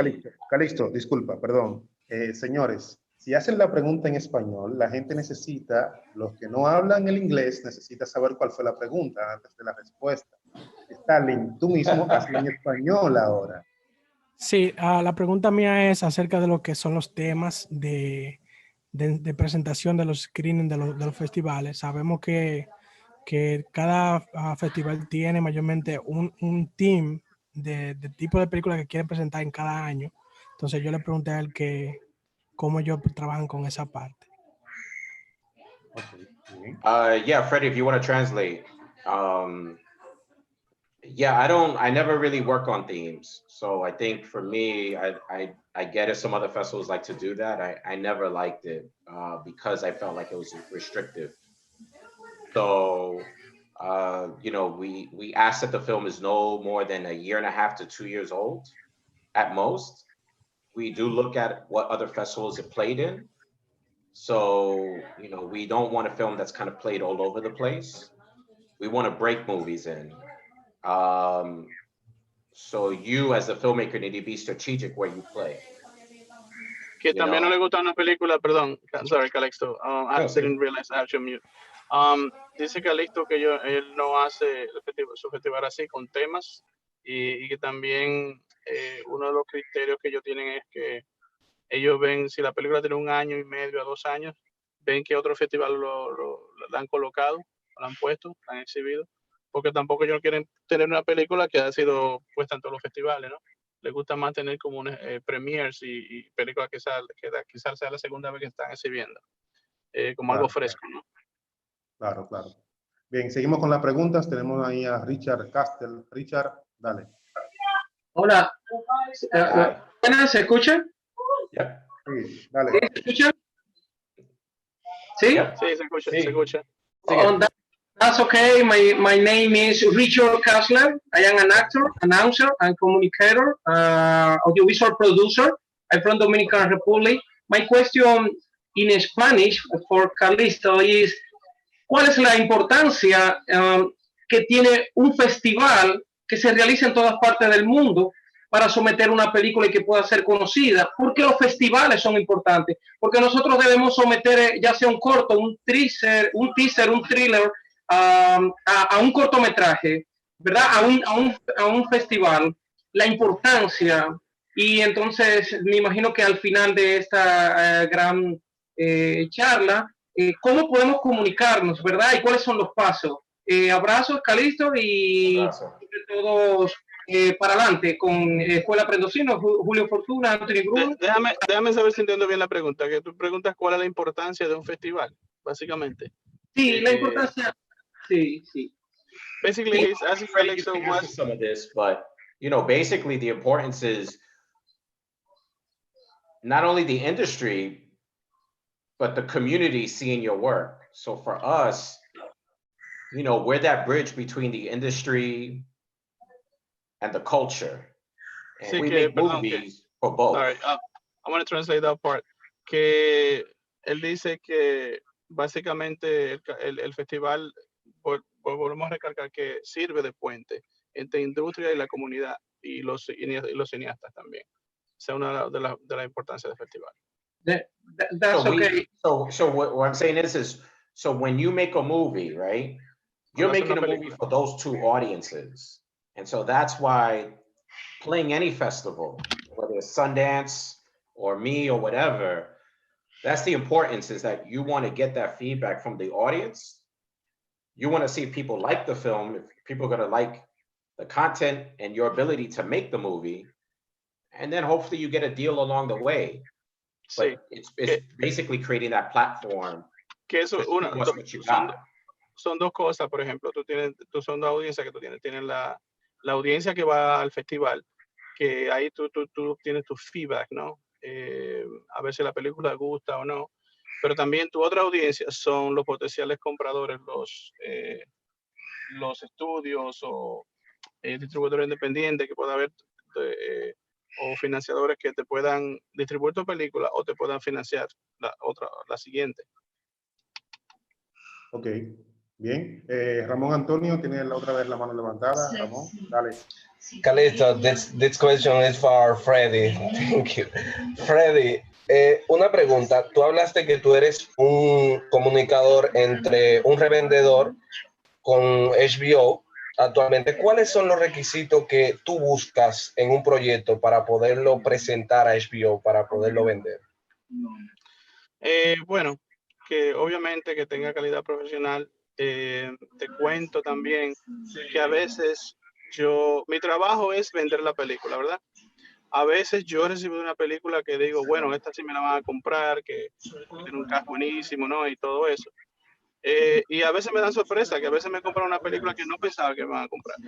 Calixto, disculpa, perdón. Señores, si hacen la pregunta en español, la gente necesita, los que no hablan el inglés, necesita saber cuál fue la pregunta antes de la respuesta. Stalin, tú mismo hazlo en español ahora. Sí, la pregunta mía es acerca de lo que son los temas de presentación de los screenings de los festivales. Sabemos que cada festival tiene mayormente un team de tipo de película que quieren presentar en cada año. Entonces yo le pregunté a él que cómo ellos trabajan con esa parte. Okay. Yeah, Freddie, if you want to translate. Yeah, I never really work on themes. So I think for me, I get it. Some other festivals like to do that. I never liked it because I felt like it was restrictive. So, you know, we ask that the film is no more than a year and a half to 2 years old at most. We do look at what other festivals it played in. So, you know, we don't want a film that's kind of played all over the place. We want to break movies in. So you as a filmmaker need to be strategic where you play. Que también no le gusta una película, perdón, sorry, Calixto, I didn't realize I had you mute. Dice Calixto que él no hace su festival así con temas y que también uno de los criterios que ellos tienen es que ellos ven si la película tiene 1 año y medio a 2 años, ven que otro festival la han colocado, la han puesto, la han exhibido, porque tampoco ellos quieren tener una película que ha sido puesta en todos los festivales, ¿no? Les gusta más tener como premieres y películas que quizás sea la segunda vez que están exhibiendo, como algo fresco, ¿no? Claro, claro. Bien, seguimos con las preguntas. Tenemos ahí a Richard Castel. Richard, dale. Hola. ¿Se escucha? Yeah. Sí, dale. ¿Se escucha? ¿Sí? Yeah. Sí, se escucha. Oh, that's okay. My name is Richard Kessler. I am an actor, announcer, and communicator, audiovisual producer. I'm from Dominican Republic. My question in Spanish for Calixto is, ¿cuál es la importancia que tiene un festival que se realiza en todas partes del mundo para someter una película y que pueda ser conocida? ¿Por qué los festivales son importantes? Porque nosotros debemos someter ya sea un corto, un teaser, un thriller, a un cortometraje, ¿verdad? A un festival, la importancia. Y entonces me imagino que al final de esta gran charla, ¿cómo podemos comunicarnos, verdad? ¿Y cuáles son los pasos? Abrazos, Calixto, y todos para adelante con Escuela Aprendocino, Julio Fortuna, Anthony Bruno. Déjame saber si entiendo bien la pregunta, que tú preguntas cuál es la importancia de un festival, básicamente. Sí, la importancia, sí. Basically, he's asking Calixto some of this, but you know, basically the importance is not only the industry, but the community seeing your work. So for us, you know, we're that bridge between the industry and the culture. And Sí, we make movies for both. Sorry, I want to translate that part. Que él dice que básicamente el festival, volvemos a recalcar que sirve de puente entre industria y la comunidad y los cineastas también. Esa es una de las importancias del festival. That's So okay. so what I'm saying is so when you make a movie, right? You're Cuando hace making a una movie película. for those two audiences. And so that's why playing any festival, whether it's Sundance or me or whatever, that's the importance, is that you want to get that feedback from the audience. You want to see if people like the film, if people are going to like the content and your ability to make the movie. And then hopefully you get a deal along the way. Sí, But it's basically creating that platform que eso to show us what you got. son dos cosas. Por ejemplo, tú son dos audiencias que tú tienes la audiencia que va al festival, que ahí tú tienes tu feedback, ¿no? A ver si la película gusta o no. Pero también tu otra audiencia son los potenciales compradores, los estudios o distribuidores independientes que pueda haber, o financiadores que te puedan distribuir tu película o te puedan financiar la siguiente. Ok, bien. Ramón Antonio tiene la otra vez la mano levantada. Ramón, dale. Calixto, this question is for Freddy. Thank you. Freddy, una pregunta. Tú hablaste que tú eres un comunicador entre un revendedor con HBO. Actualmente, ¿cuáles son los requisitos que tú buscas en un proyecto para poderlo presentar a HBO, para poderlo vender? Bueno, que obviamente que tenga calidad profesional. Te cuento también que a veces mi trabajo es vender la película, ¿verdad? A veces yo he recibido una película que digo, bueno, esta sí me la van a comprar, que tiene un cast buenísimo, ¿no? Y todo eso. Y a veces me dan sorpresa, que a veces me compran una película que no pensaba que me van a comprar.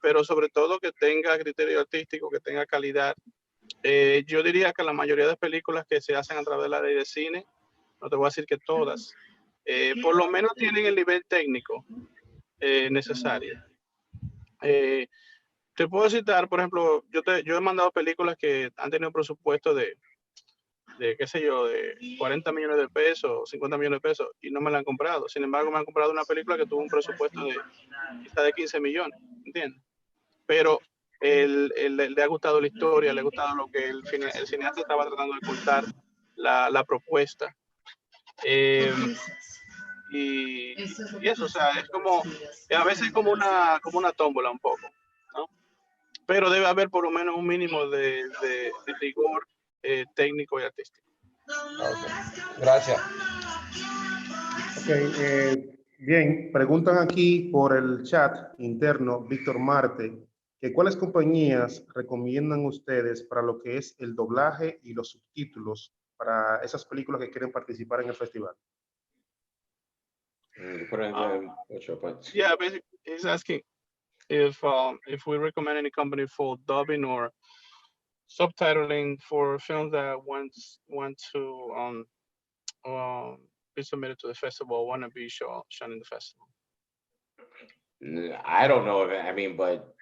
Pero sobre todo que tenga criterio artístico, que tenga calidad. Yo diría que la mayoría de películas que se hacen a través de la ley de cine, no te voy a decir que todas, por lo menos tienen el nivel técnico necesario. Te puedo citar, por ejemplo, yo he mandado películas que han tenido un presupuesto de qué sé yo, de 40 millones de pesos, 50 millones de pesos, y no me la han comprado. Sin embargo, me han comprado una película que tuvo un presupuesto de quizá de 15 millones, ¿entiendes? Pero le ha gustado la historia, le ha gustado lo que el cineasta estaba tratando de contar, la propuesta. Y eso, o sea, es como, a veces como una tómbola un poco, ¿no? Pero debe haber por lo menos un mínimo de rigor técnico y artístico. Okay. Gracias. Ok, bien. Preguntan aquí por el chat interno, Víctor Marte, que cuáles compañías recomiendan ustedes para lo que es el doblaje y los subtítulos para esas películas que quieren participar en el festival. Yeah, basically, he's asking if we recommend any company for dubbing or subtitling for films that want to be submitted to the festival, want to be shown in the festival. I don't know I mean, but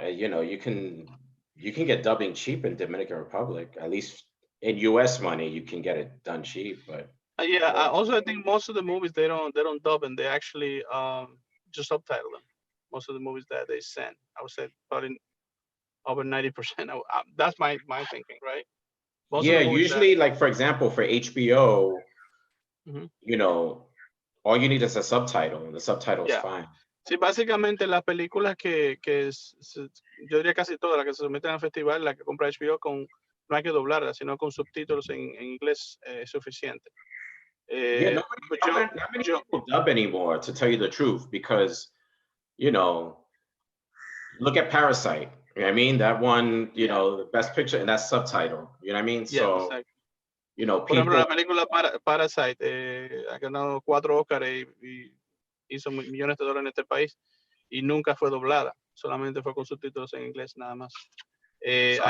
you know, you can get dubbing cheap in Dominican Republic. At least in US money, you can get it done cheap. But yeah, I think most of the movies they don't dub and they actually just subtitle them. Most of the movies that they send, I would say probably over 90%. That's my thinking, right? Most yeah, usually like for example, for HBO, you know, all you need is a subtitle and the subtitle's fine. Sí, básicamente las películas que yo diría casi todas las que se someten al festival, la que compra HBO, no hay que doblarlas, sino con subtítulos en inglés suficiente. Yeah, not many people dub anymore, to tell you the truth, because, you know, look at Parasite. You know what I mean? That one, you know, the best picture, and that's subtitle. You know what I mean? So, exactly. you know, por ejemplo, la película Parasite ha ganado 4 Oscars y hizo millones de dólares en este país y nunca fue doblada, solamente fue con subtítulos en inglés nada más.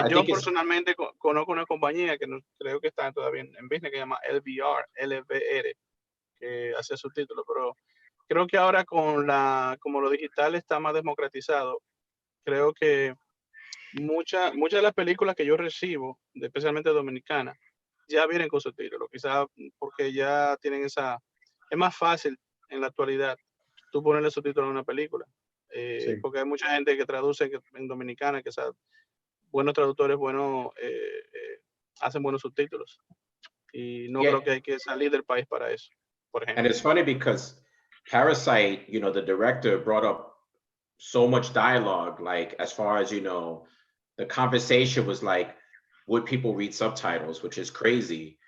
Yo personalmente conozco una compañía que creo que está todavía en business, que se llama LVR, que hace subtítulos, pero creo que ahora como lo digital está más democratizado, creo que muchas de las películas que yo recibo, especialmente dominicanas, ya vienen con subtítulos, quizás porque ya tienen esa, es más fácil en la actualidad tú ponerle subtítulos a una película, Sí. porque hay mucha gente que traduce en dominicana, que sea, buenos traductores, buenos, hacen buenos subtítulos, y no creo que hay que salir del país para eso, por ejemplo. And it's funny because Parasite, you know, the director brought up so much dialogue, like as far as, you know, the conversation was like, would people read subtitles, which is crazy.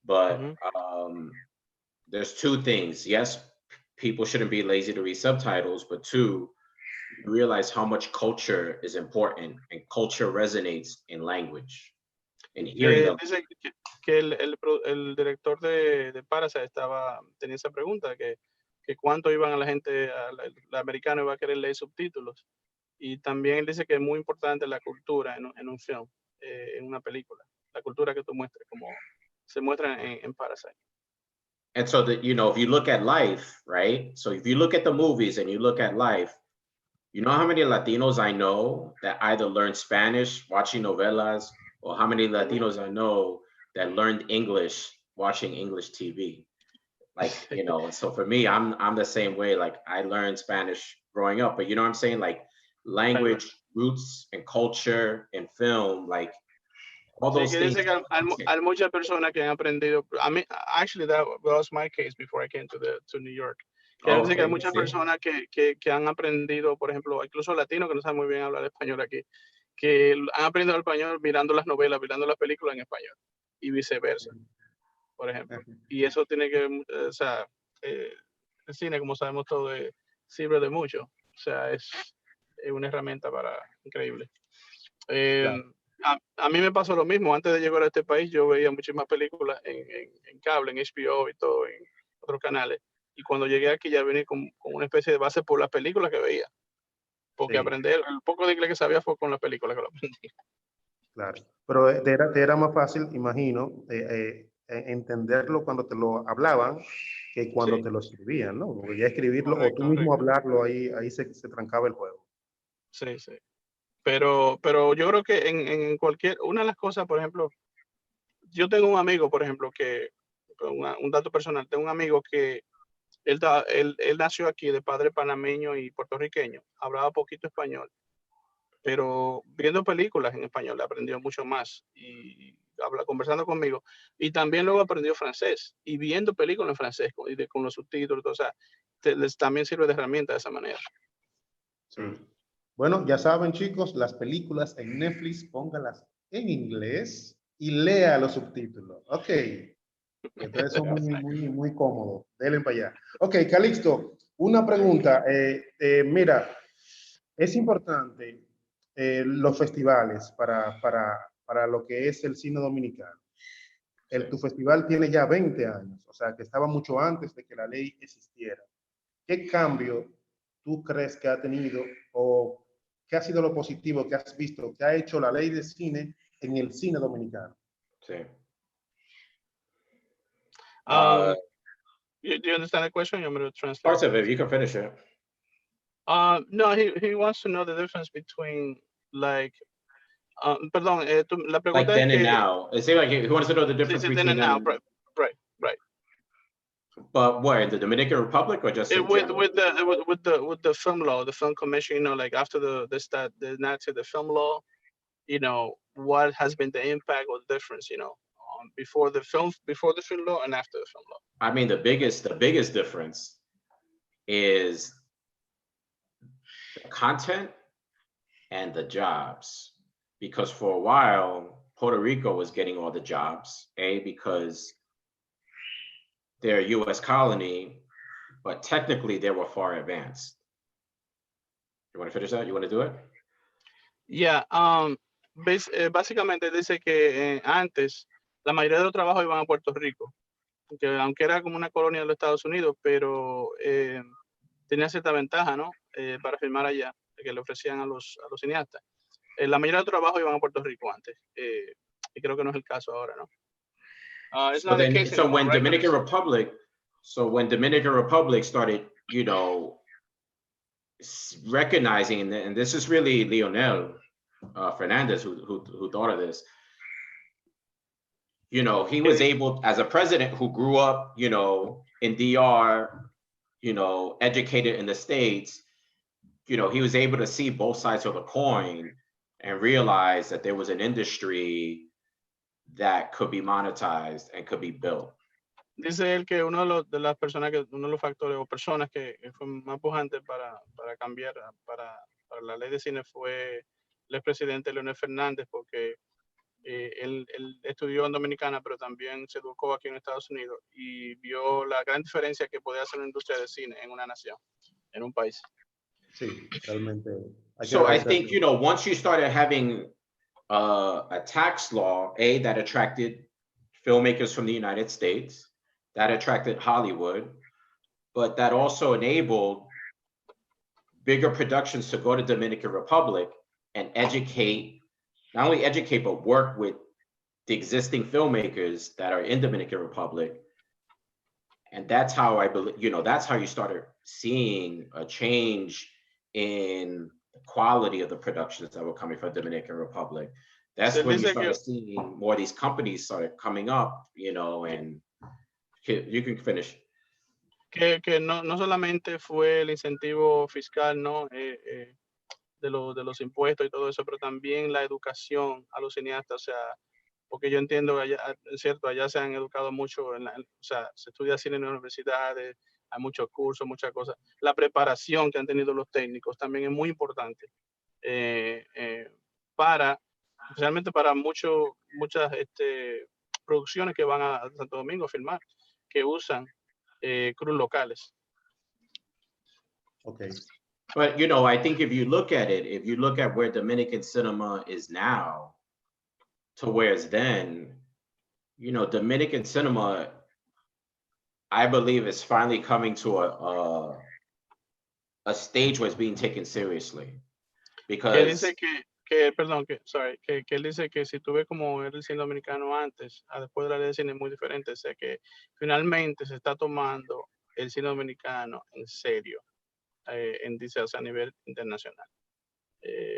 But there's two things. Yes, people shouldn't be lazy to read subtitles, but two, you realize how much culture is important and culture resonates in language. And hearing them. Dice que el director de Parasite tenía esa pregunta, que cuánto iban a la gente, la americana iba a querer leer subtítulos. Y también él dice que es muy importante la cultura en un film, en una película, la cultura que tú muestres, como se muestra en Parasite. And so that, you know, if you look at life, right? So if you look at the movies and you look at life, you know how many Latinos I know that either learned Spanish watching novelas, or how many Latinos I know that learned English watching English TV? Like, you know, so for me, I'm the same way. Like I learned Spanish growing up, but you know what I'm saying? Like language, roots, and culture, and film, like all those things. Dice que hay muchas personas que han aprendido. I mean, actually, that was my case before I came to New York. Dice que hay muchas personas que han aprendido, por ejemplo, incluso latinos que no saben muy bien hablar español aquí, que han aprendido el español mirando las novelas, mirando las películas en español y viceversa, por ejemplo. Y eso tiene que, o sea, el cine, como sabemos todos, sirve de mucho. O sea, es una herramienta increíble. A mí me pasó lo mismo. Antes de llegar a este país, yo veía muchísimas películas en cable, en HBO y todo, en otros canales. Y cuando llegué aquí ya venía con una especie de base por las películas que veía. Porque aprender, el poco de inglés que sabía fue con las películas que lo aprendí. Claro, pero te era más fácil, imagino, entenderlo cuando te lo hablaban que cuando te lo escribían, ¿no? Porque ya escribirlo o tú mismo hablarlo, ahí se trancaba el juego. Sí, sí. Pero yo creo que en una de las cosas, por ejemplo, yo tengo un amigo, por ejemplo, que, un dato personal, tengo un amigo que él nació aquí de padre panameño y puertorriqueño, hablaba poquito español, pero viendo películas en español aprendió mucho más y conversando conmigo, y también luego aprendió francés y viendo películas en francés con los subtítulos, o sea, también sirve de herramienta de esa manera. Sí. Bueno, ya saben, chicos, las películas en Netflix, póngalas en inglés y lea los subtítulos. Ok. Entonces son muy cómodos. Denle para allá. Ok, Calixto, una pregunta. Mira, es importante los festivales para lo que es el cine dominicano. Tu festival tiene ya 20 años, o sea que estaba mucho antes de que la ley existiera. ¿Qué cambio tú crees que ha tenido o qué ha sido lo positivo que has visto que ha hecho la ley de cine en el cine dominicano? Sí. Do you understand the question? You want me to translate? Parts of it, you can finish it. No, he wants to know the difference between like, perdón, la pregunta like es then que, and now. It seems like he wants to know the difference between then and now, them. right. But where, in the Dominican Republic or just in general? With the film law, the film commission, you know, like after the enacted the film law, you know, what has been the impact or the difference, you know, before the film law and after the film law? I mean, the biggest difference is the content and the jobs, because for a while Puerto Rico was getting all the jobs, because they're a US colony, but technically they were far advanced. You want to finish that? You want to do it? Yeah, básicamente dice que antes la mayoría de los trabajos iban a Puerto Rico, que aunque era como una colonia de los Estados Unidos, pero tenía cierta ventaja, ¿no? Para filmar allá, que le ofrecían a los cineastas. La mayoría de los trabajos iban a Puerto Rico antes, y creo que no es el caso ahora, ¿no? When Dominican Republic started, you know, recognizing, and this is really Leonel Fernandez who thought of this. you know, he was able, as a president who grew up, you know, in DR, you know, educated in the States, you know, he was able to see both sides of the coin and realize that there was an industry that could be monetized and could be built. Dice él que uno de las personas que uno de los factores o personas que fue más pujante para cambiar para la ley de cine fue el expresidente Leonel Fernández, porque él estudió en Dominicana, pero también se educó aquí en Estados Unidos y vio la gran diferencia que podía hacer una industria de cine en una nación, en un país. Sí, realmente. So I think, you know, once you started having a tax law, that attracted filmmakers from the United States, that attracted Hollywood, but that also enabled bigger productions to go to Dominican Republic and educate, not only educate, but work with the existing filmmakers that are in Dominican Republic. And that's how I believe, you know, that's how you started seeing a change in the quality of the productions that were coming from Dominican Republic. That's when you started seeing more of these companies started coming up, you know, and you can finish. Que no solamente fue el incentivo fiscal, ¿no? De los impuestos y todo eso, pero también la educación a los cineastas, o sea, porque yo entiendo que allá, es cierto, allá se han educado mucho, o sea, se estudia cine en las universidades, hay muchos cursos, muchas cosas. La preparación que han tenido los técnicos también es muy importante especialmente para muchas producciones que van a Santo Domingo a filmar, que usan crews locales. Okay. But, you know, I think if you look at it, if you look at where Dominican cinema is now to where it's then, you know, Dominican cinema, I believe, is finally coming to a stage where it's being taken seriously. Because él dice que él dice que si tú ves como era el cine dominicano antes, después de la ley de cine es muy diferente, o sea que finalmente se está tomando el cine dominicano en serio, dice, o sea, a nivel internacional.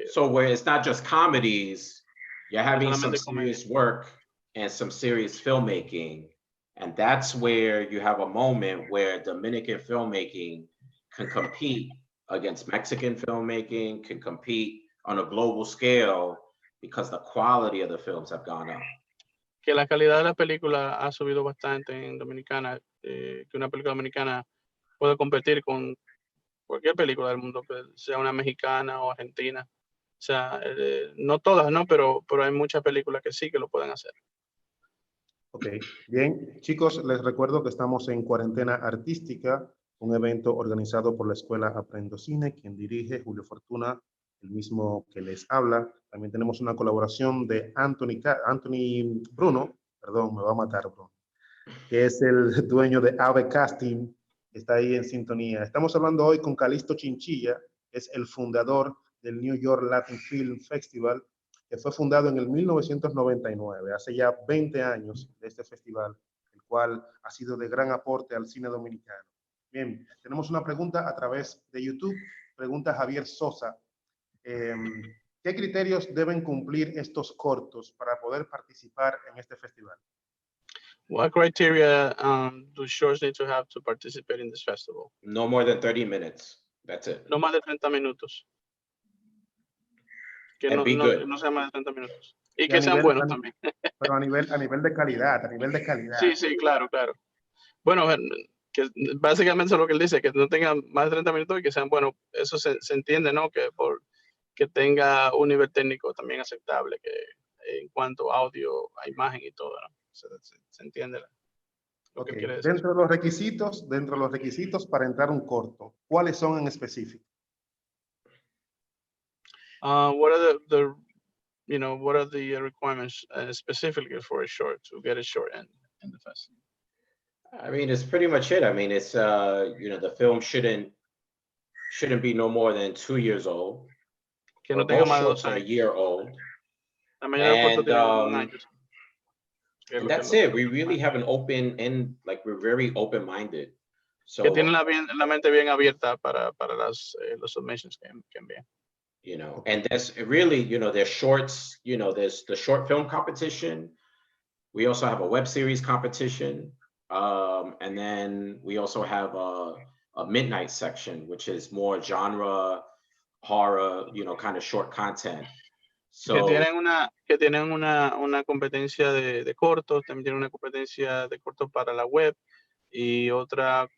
So where it's not just comedies, you're having some solamente serious work and some serious filmmaking. And that's where you have a moment where Dominican filmmaking can compete against Mexican filmmaking, can compete on a global scale because the quality of the films have gone up. Que la calidad de la película ha subido bastante en Dominicana, que una película dominicana puede competir con cualquier película del mundo, sea una mexicana o argentina. O sea, no todas, ¿no? Pero hay muchas películas que sí que lo pueden hacer. Ok, bien, chicos, les recuerdo que estamos en Cuarentena Artística, un evento organizado por la Escuela Aprendo Cine, quien dirige Julio Fortuna, el mismo que les habla. También tenemos una colaboración de Anthony Bruno, perdón, me va a matar Bruno, que es el dueño de AVE Casting, que está ahí en sintonía. Estamos hablando hoy con Calixto Chinchilla, que es el fundador del New York Latin Film Festival, que fue fundado en el 1999, hace ya 20 años de este festival, el cual ha sido de gran aporte al cine dominicano. Bien, tenemos una pregunta a través de YouTube, pregunta Javier Sosa. ¿Qué criterios deben cumplir estos cortos para poder participar en este festival? What criteria do shorts need to have to participate in this festival? No more than 30 minutes. That's it. No más de 30 minutos. Que no sea más de 30 minutos. Y que sean buenos también. Pero a nivel de calidad, Sí, claro. Bueno, que básicamente eso es lo que él dice, que no tengan más de 30 minutos y que sean buenos. Eso se entiende, ¿no? Que tenga un nivel técnico también aceptable, que en cuanto a audio, a imagen y todo, ¿no? Se entiende lo que quiere decir. Dentro de los requisitos para entrar un corto, ¿cuáles son en específico? What are what are the requirements specifically for a short, to get a short in the festival? I mean, it's pretty much it. I mean, it's the film shouldn't be no more than 2 years old. Que no tenga más de 2 años. A year old. La mayoría de cortos tienen 1 año. And that's it. We really have an open and we're very open-minded. So que tienen la mente bien abierta para los submissions que envían. You know, and that's really, there's shorts, there's the short film competition, We also have a web series competition. And then we also have a midnight section, which is more genre, horror, you know, kind of short content. Que tienen una competencia de cortos, también tienen una competencia de cortos para la web y otra,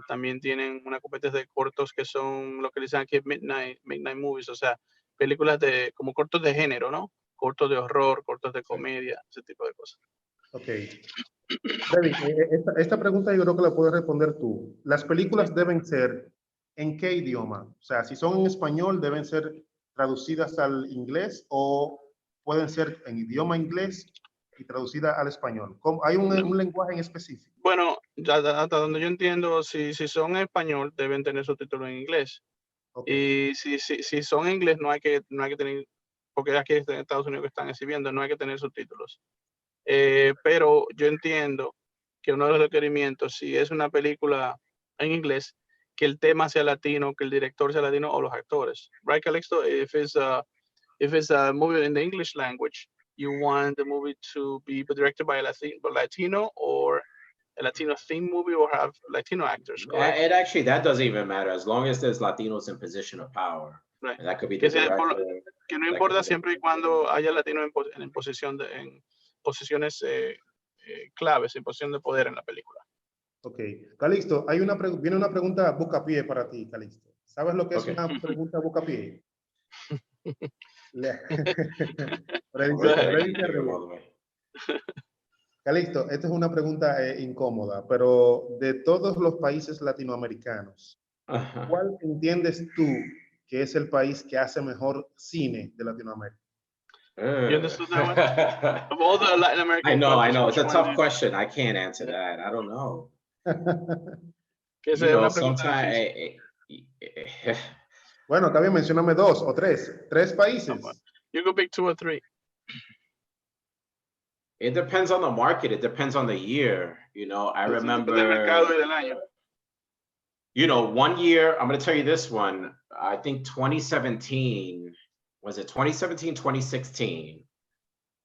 también tienen una competencia de cortos que son lo que dicen aquí midnight movies, o sea, películas como cortos de género, ¿no? Cortos de horror, cortos de comedia, ese tipo de cosas. Ok. Freddy, esta pregunta yo creo que la puedes responder tú. ¿Las películas deben ser en qué idioma? O sea, si son en español, ¿deben ser traducidas al inglés o pueden ser en idioma inglés y traducidas al español? ¿Hay un lenguaje en específico? Bueno, hasta donde yo entiendo, si son en español, deben tener subtítulos en inglés. Okay. Y si son en inglés, no hay que tener, porque aquí en Estados Unidos que están exhibiendo, no hay que tener subtítulos. Pero yo entiendo que uno de los requerimientos, si es una película en inglés, que el tema sea latino, que el director sea latino o los actores. Right, Calixto? If it's a movie in the English language, you want the movie to be directed by a Latino or a Latino theme movie or have Latino actors, correct? It actually, that doesn't even matter as long as there's Latinos in position of power. Right. And that could be the director. Que no importa siempre y cuando haya latinos en posiciones claves, en posición de poder en la película. Ok. Calixto, viene una pregunta bucapié para ti, Calixto. ¿Sabes lo que es una pregunta bucapié? Calixto, esta es una pregunta incómoda, pero de todos los países latinoamericanos, ¿cuál entiendes tú que es el país que hace mejor cine de Latinoamérica? You understood that one? Of all the Latin American I know. It's a tough question. I can't answer that. I don't know. You know, sometimes... Bueno, está bien, mencióname dos o tres. Tres países. You can pick 2 or 3. It depends on the market. It depends on the year. You know, I remember... You know, one year, I'm going to tell you this one. I think 2017... Was it 2017, 2016?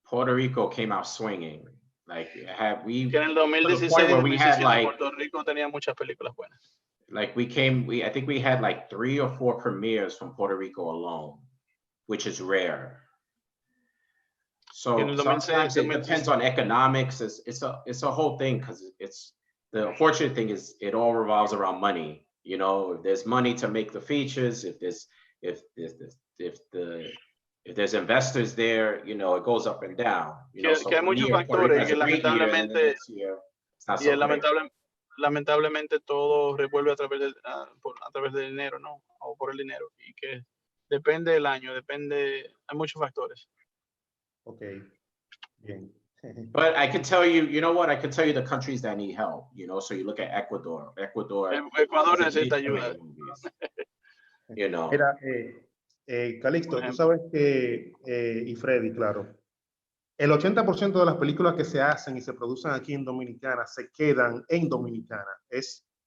Puerto Rico came out swinging. Like, we had like, Puerto Rico tenía muchas películas buenas. Like I think we had like 3 or 4 premieres from Puerto Rico alone, which is rare. So sometimes it depends on economics. It's a whole thing because the unfortunate thing is it all revolves around money. You know, if there's money to make the features, if there's investors there, you know, it goes up and down. You know, so que hay muchos factores que lamentablemente todo revuelve a través del dinero, ¿no? O por el dinero. Y que depende del año, hay muchos factores. Okay. Bien. But I can tell you, you know what? I can tell you the countries that need help, you know, so you look at Ecuador. Ecuador necesita ayuda. You know. Mira, Calixto, tú sabes que, y Freddy, claro, el 80% de las películas que se hacen y se producen aquí en Dominicana se quedan en Dominicana.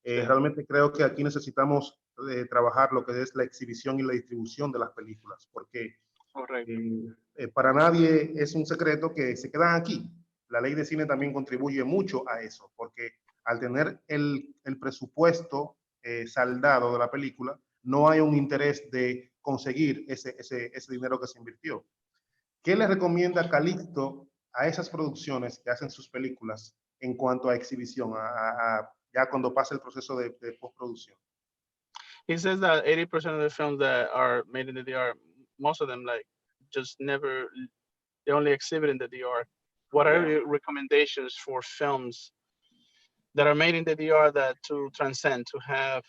Realmente creo que aquí necesitamos trabajar lo que es la exhibición y la distribución de las películas, porque para nadie es un secreto que se quedan aquí. La ley de cine también contribuye mucho a eso, porque al tener el presupuesto saldado de la película, no hay un interés de conseguir ese dinero que se invirtió. ¿Qué le recomienda Calixto a esas producciones que hacen sus películas en cuanto a exhibición, ya cuando pasa el proceso de postproducción? He says that 80% of the films that are made in the DR, most of them they only exhibit in the DR. What are your recommendations for films that are made in the DR that to transcend, to have,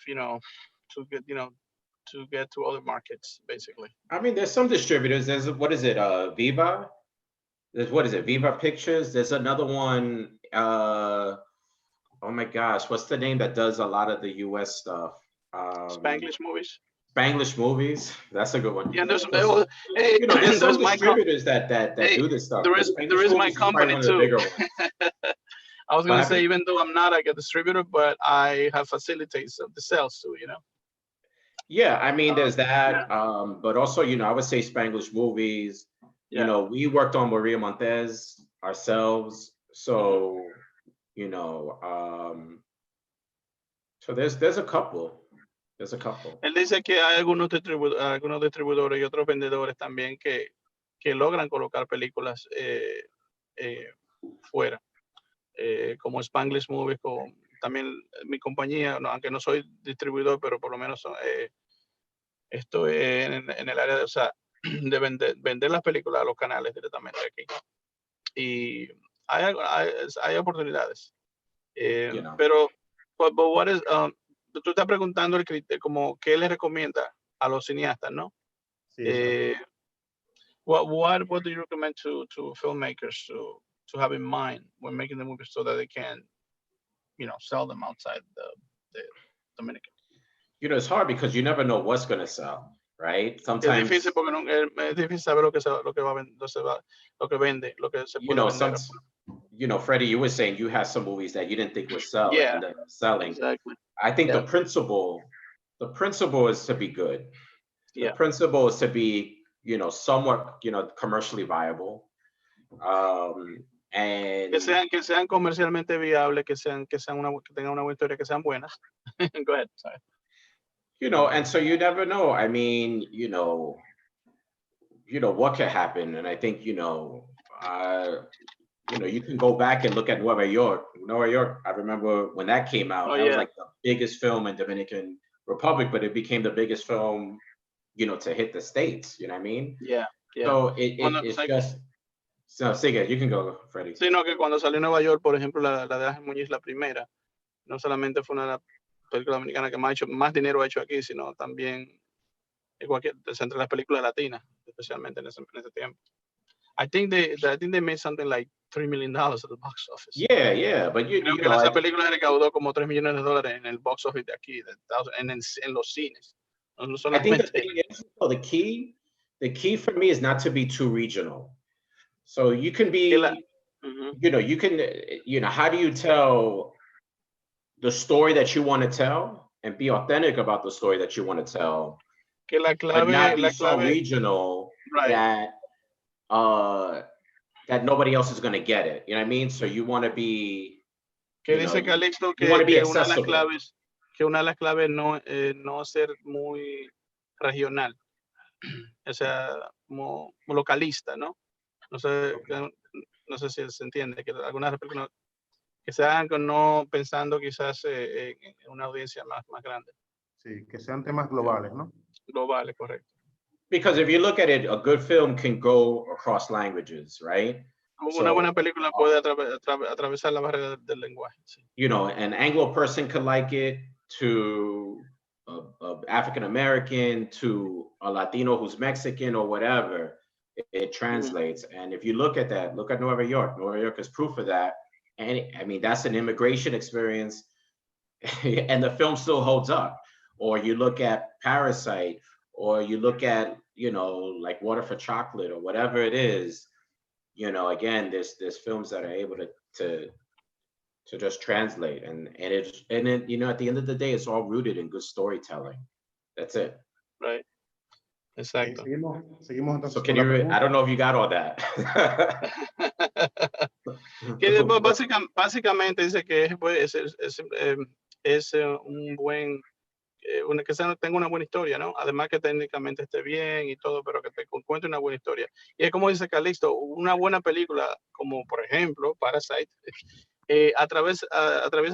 to get to other markets, basically? I mean, there's some distributors. There's, Viva? Viva Pictures? There's another one, oh my gosh, what's the name that does a lot of the US stuff? Spanglish movies. Spanglish movies, that's a good one. Yeah, there's some distributors that do this stuff. There is my company too. I was going to say, even though I'm not like a distributor, but I have facilitates of the sales too, you know? Yeah, I mean, there's that, but also, you know, I would say Spanglish movies. You know, we worked on Maria Montez ourselves. So, you know, so there's a couple. There's a couple. Él dice que hay algunos distribuidores y otros vendedores también que logran colocar películas fuera, como Spanglish Movies, también mi compañía, aunque no soy distribuidor, pero por lo menos estoy en el área de, o sea, de vender las películas a los canales directamente aquí. Y hay oportunidades. You know. Pero, but what is, tú estás preguntando como qué le recomienda a los cineastas, ¿no? Sí, exacto. What do you recommend to filmmakers to have in mind when making the movies so that they can, you know, sell them outside the Dominican? You know, it's hard because you never know what's going to sell, right? Sometimes, Es difícil porque es difícil saber lo que va a vender, lo que vende, lo que se you puede know, vender. you know, Freddie, you were saying you had some movies that you didn't think would sell Yeah, and ended up selling. exactly. I think Yeah. the principle is to be good. The Yeah. principle is to be, you know, somewhat, you know, commercially viable. And Que sean comercialmente viables, que tengan una buena historia, que sean buenas. Go ahead. Sorry. you know, and so you never know. I mean, you know what could happen. And I think, you know, you can go back and look at Nueva York. I remember when that came out, that was like the biggest film in Dominican Republic, but it became the biggest film, you know, to hit the States, you know what I mean? Yeah. So it's just, so Siga, you can go, Freddie. Sí, no, que cuando salió en Nueva York, por ejemplo, la de Ángel Muñiz, la primera, no solamente fue una de las películas dominicanas que más dinero ha hecho aquí, sino también entre las películas latinas, especialmente en ese tiempo. I think they made something like $3 million at the box office. Yeah, but you Creo que know, esa película recaudó como $3 millones en el box office de aquí, en los cines. No I think the solamente. thing is, the key for me is not to be too regional. So you can be, you know, how do you tell the story that you want to tell and be authentic about the story that you want to tell, Que la but not be so clave, regional right, that nobody else is going to get it. You know what I mean? So you want to be, que dice Calixto you want to be que una accessible. de las claves no ser muy regional, o sea, como localista, ¿no? No sé si se entiende, que algunas películas que se hagan no pensando quizás en una audiencia más grande. Sí, que sean temas globales, ¿no? Globales, correcto. Because if you look at it, a good film can go across languages, right? Una buena película puede atravesar la barrera del lenguaje. Sí. You know, an Anglo person could like it, to a African American, to a Latino who's Mexican or whatever. It translates. And if you look at that, look at Nueva York. Nueva York is proof of that. And I mean, that's an immigration experience, and the film still holds up. Or you look at Parasite, or you look at, you know, like Water for Chocolate, or whatever it is. You know, again, there's films that are able to just translate, and you know, at the end of the day, it's all rooted in good storytelling. That's it. Right. Exacto. Seguimos entonces. So I don't know if you got all that. Que básicamente dice que es un buen, que tenga una buena historia, ¿no? Además que técnicamente esté bien y todo, pero que te cuente una buena historia. Y es como dice Calixto, una buena película, como por ejemplo Parasite, atraviesa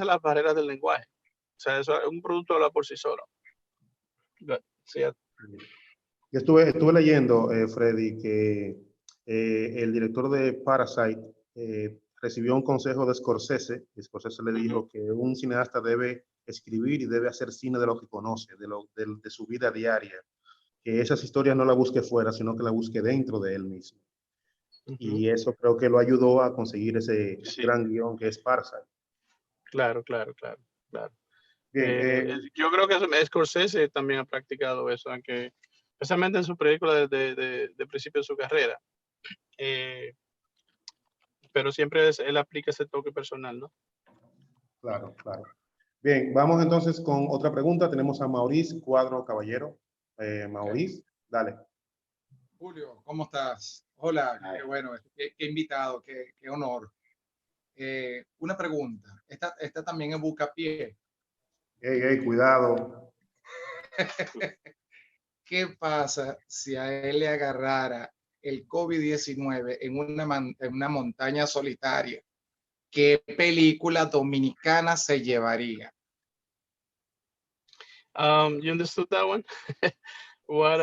las barreras del lenguaje. O sea, eso es un producto habla por sí solo. Sí. Yo estuve leyendo, Freddy, que el director de Parasite recibió un consejo de Scorsese, y Scorsese le dijo que un cineasta debe escribir y debe hacer cine de lo que conoce, de su vida diaria, que esas historias no las busque fuera, sino que las busque dentro de él mismo. Y eso creo que lo ayudó a conseguir ese gran guión que es Parasite. Claro. Bien, yo creo que Scorsese también ha practicado eso, aunque especialmente en su película de principio de su carrera. Pero siempre él aplica ese toque personal, ¿no? Claro. Bien, vamos entonces con otra pregunta. Tenemos a Maurice Cuadro Caballero. Maurice, dale. Julio, ¿cómo estás? Hola, qué bueno, qué invitado, qué honor. una pregunta. Esta también es buscapié. Ey, cuidado. ¿Qué pasa si a él le agarrara el COVID-19 en una montaña solitaria? ¿Qué película dominicana se llevaría? You understood that one? What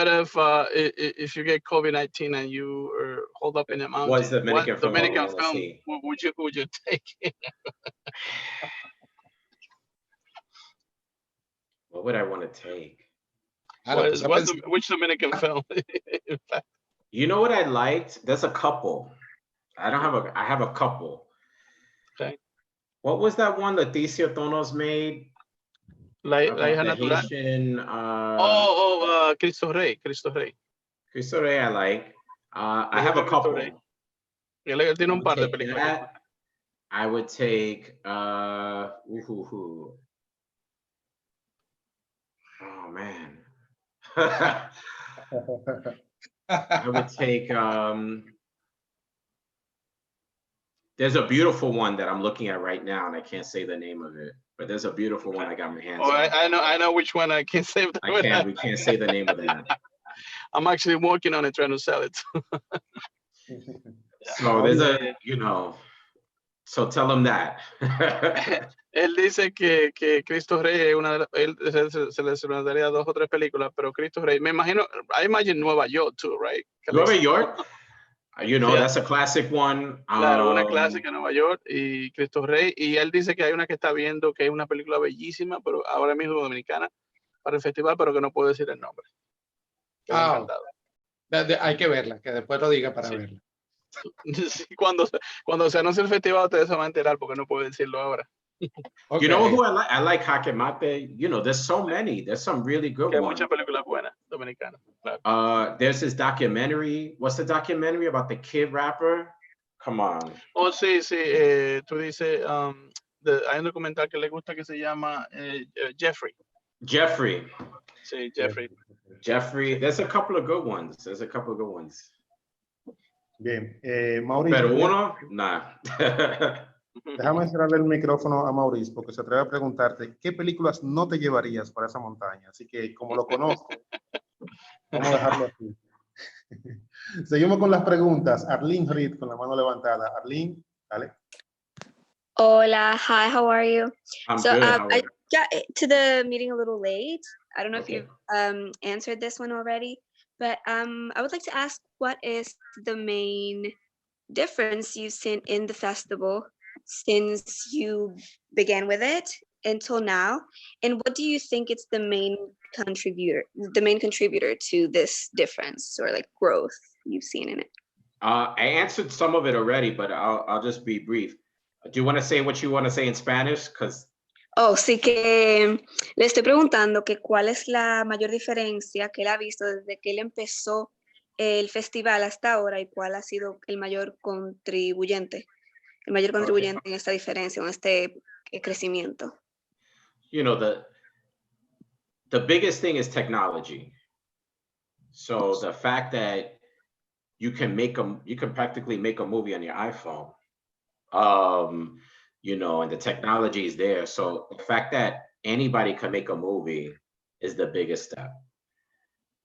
if you get COVID-19 and you are holed up in a mountain? What's the Dominican what film you Dominican wanna film see? would you take? What would I want to take? Which Dominican film? In fact, You know what I liked? There's a couple. I have a couple. Okay. What was that one Leticia Tonos made? La about hija the natural. Haitian, Cristo Rey. Cristo Rey I like. I La have hija a de Cristo couple. Rey. Él tiene un par de Take películas. that. I would take oh man. I would take there's a beautiful one that I'm looking at right now and I can't say the name of it, but there's a beautiful one I got my hands on. I know which one. I can't say that. We can't say the name of that. I'm actually working on it, trying to sell it. So there's so tell them that. Él dice que Cristo Rey es él se le daría 2 o 3 películas, pero Cristo Rey, me imagino, I imagine Nueva York too, right? Nueva York, Yeah. that's a classic one. Claro, una clásica, Nueva York y Cristo Rey, y él dice que hay una que está viendo que es una película bellísima, pero ahora mismo dominicana, para el festival, pero que no puedo decir el nombre. Hay que verla, que después lo diga para verla. Sí, cuando se anuncie el festival ustedes se van a enterar porque no puedo decirlo ahora. Okay. You know who I like? I like Jaque Mate. There's so many. There's some really good ones. Muchas películas buenas dominicanas. Claro. There's this documentary. What's the documentary about the kid rapper? Come on. Oh, sí. Tú dices, hay un documental que le gusta que se llama Jeffrey. Sí, Jeffrey. There's a couple of good ones. Bien, Mauricio. Pero uno, nah. Déjame cerrarle el micrófono a Mauricio porque se atreve a preguntarte qué películas no te llevarías para esa montaña. Así que como lo conozco, vamos a dejarlo así. Seguimos con las preguntas. Arlene Reed con la mano levantada. Arlene, dale. Hola, hi, how are you? I'm good. I got to the meeting a little late. I don't know if you've answered this one already, but I would like to ask, what is the main difference you've seen in the festival since you began with it until now, and what do you think it's the main contributor to this difference or like growth you've seen in it? I answered some of it already, but I'll just be brief. Do you want to say what you want to say in Spanish? Sí, que le estoy preguntando que cuál es la mayor diferencia que él ha visto desde que él empezó el festival hasta ahora y cuál ha sido el mayor contribuyente en esta diferencia, en este crecimiento. The biggest thing is technology. So the fact that you can practically make a movie on your iPhone, and the technology is there. So the fact that anybody can make a movie is the biggest step.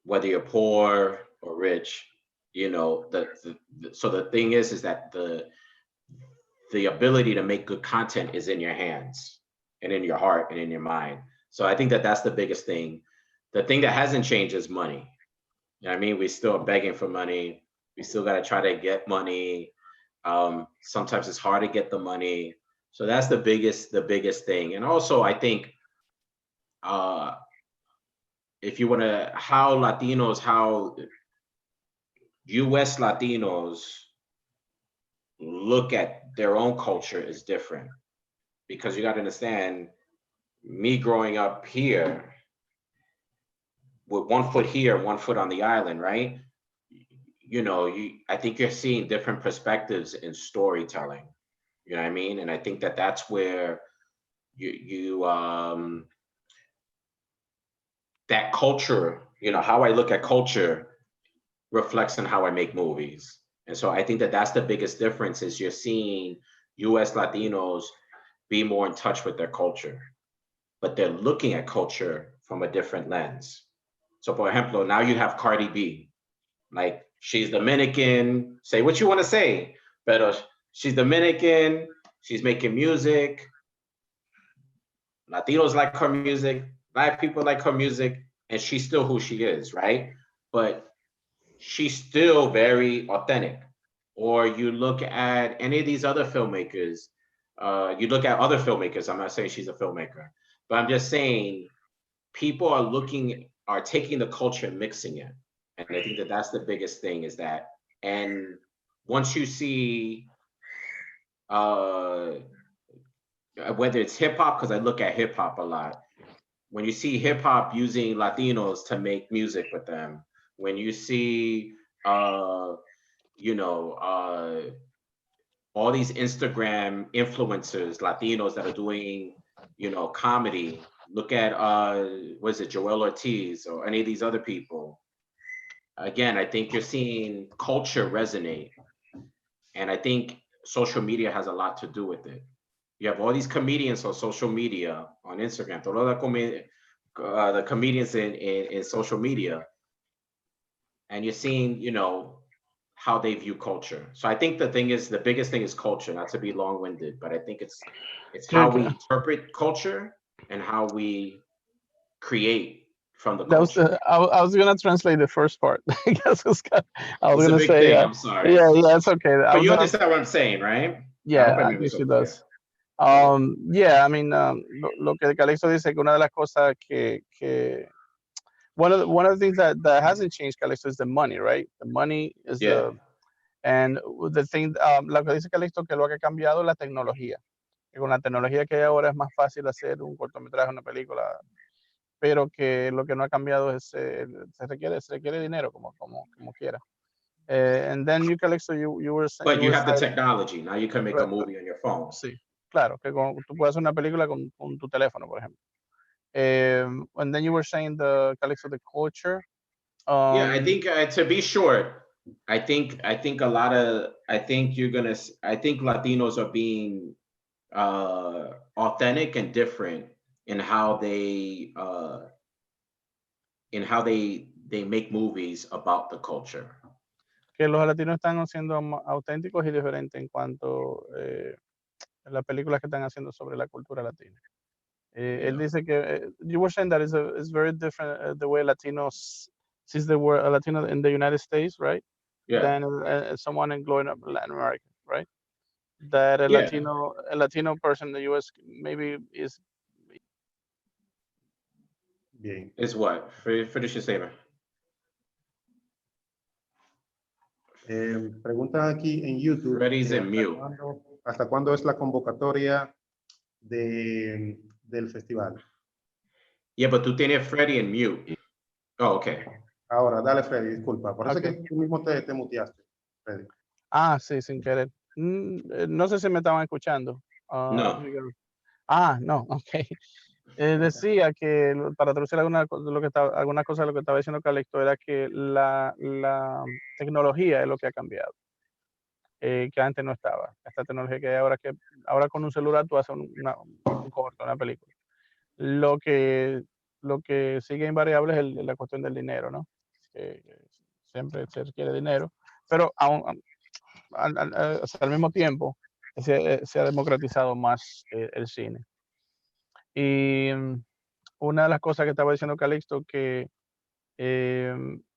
Whether you're poor or rich, so the thing is that the ability to make good content is in your hands and in your heart and in your mind. So I think that that's the biggest thing. The thing that hasn't changed is money. You know what I mean? We're still begging for money. We still got to try to get money. Sometimes it's hard to get the money. So that's the biggest thing. And also I think if you want to, how US Latinos look at their own culture is different, because you got to understand, me growing up here with 1 foot here, 1 foot on the island, right? I think you're seeing different perspectives in storytelling. You know what I mean? And I think that that's where that culture, how I look at culture reflects on how I make movies. And so I think that that's the biggest difference is you're seeing US Latinos be more in touch with their culture, but they're looking at culture from a different lens. So for example, now you have Cardi B, like she's Dominican, say what you want to say, but she's Dominican, she's making music. Latinos like her music, Black people like her music, and she's still who she is, right? But she's still very authentic. Or you look at any of these other filmmakers, you look at other filmmakers, I'm not saying she's a filmmaker, but I'm just saying people are taking the culture and mixing it. And I think that that's the biggest thing is that, and once you see, whether it's hip hop, because I look at hip hop a lot, when you see hip hop using Latinos to make music with them, when you see, you know, all these Instagram influencers, Latinos that are doing, you know, comedy, look at, what is it, Joel Ortiz or any of these other people. Again, I think you're seeing culture resonate. And I think social media has a lot to do with it. You have all these comedians on social media, on Instagram, the comedians in social media, and you're seeing, you know, how they view culture. So I think the biggest thing is culture, not to be long-winded, but I think it's how we interpret culture and how we create from the culture. I was gonna translate the first part. I guess I was gonna big say, thing, I'm sorry. yeah, it's okay. But you understand what I'm saying, right? Yeah, I think she does. Yeah, I mean, lo que Calixto dice que una de las cosas que one of the things that hasn't changed, Calixto, is the money, right? The money is and the thing, lo que dice Calixto que lo que ha cambiado es la tecnología. Que con la tecnología que hay ahora es más fácil hacer un cortometraje, una película, pero que lo que no ha cambiado es se requiere dinero como quiera. And then you, Calixto, you were saying. But you have the technology. Now you can make a movie on your phone. Sí, claro, que tú puedes hacer una película con tu teléfono, por ejemplo. And then you were saying Calixto, the culture. Yeah, I think to be short, I think Latinos are being authentic and different in how they make movies about the culture. Que los latinos están siendo auténticos y diferentes en cuanto a las películas que están haciendo sobre la cultura latina. Él dice que you were saying that it's very different the way Latinos sees the word Latino in the United States, right? Yeah. Than someone in growing up in Latin America, right? That a Latino person in the US maybe is. Bien. Is what? Finish your statement. Pregunta aquí en YouTube. Freddy's in mute. ¿Hasta cuándo es la convocatoria del festival? Yeah, but tú tienes Freddy en mute. Oh, okay. Ahora, dale, Freddy, disculpa. Por eso que tú mismo te muteaste, Freddy. Ah, sí, sin querer. No sé si me estaban escuchando. No. No, ok. Decía que para traducir algunas cosas de lo que estaba diciendo Calixto era que la tecnología es lo que ha cambiado, que antes no estaba. Esta tecnología que hay ahora con un celular tú haces un corto, una película. Lo que sigue invariable es la cuestión del dinero, ¿no? Que siempre se requiere dinero, pero al mismo tiempo se ha democratizado más el cine. Y una de las cosas que estaba diciendo Calixto, que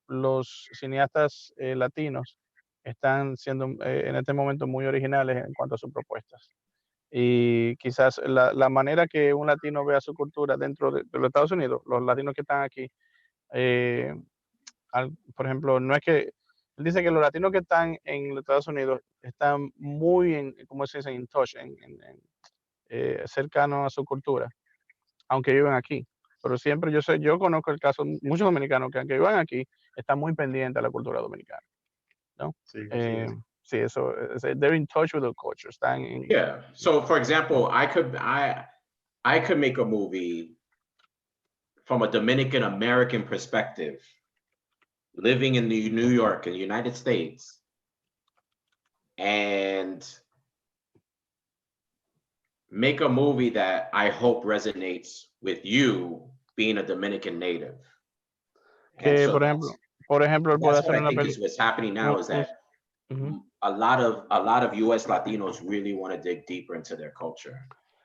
los cineastas latinos están siendo en este momento muy originales en cuanto a sus propuestas. Y quizás la manera que un latino vea su cultura dentro de los Estados Unidos, los latinos que están aquí, por ejemplo, no es que, él dice que los latinos que están en los Estados Unidos están muy, como se dice, in touch, cercanos a su cultura, aunque viven aquí. Pero siempre yo conozco el caso de muchos dominicanos que aunque vivan aquí, están muy pendientes a la cultura dominicana, ¿no? Sí, sí, eso, they're in touch with the culture. Yeah. So, for example, I could make a movie from a Dominican American perspective, living in New York, in the United States, and make a movie that I hope resonates with you being a Dominican native. And Que, so por ejemplo, él puede that's hacer what I una think is película. what's happening now is that a lot of US Latinos really want to dig deeper into their culture.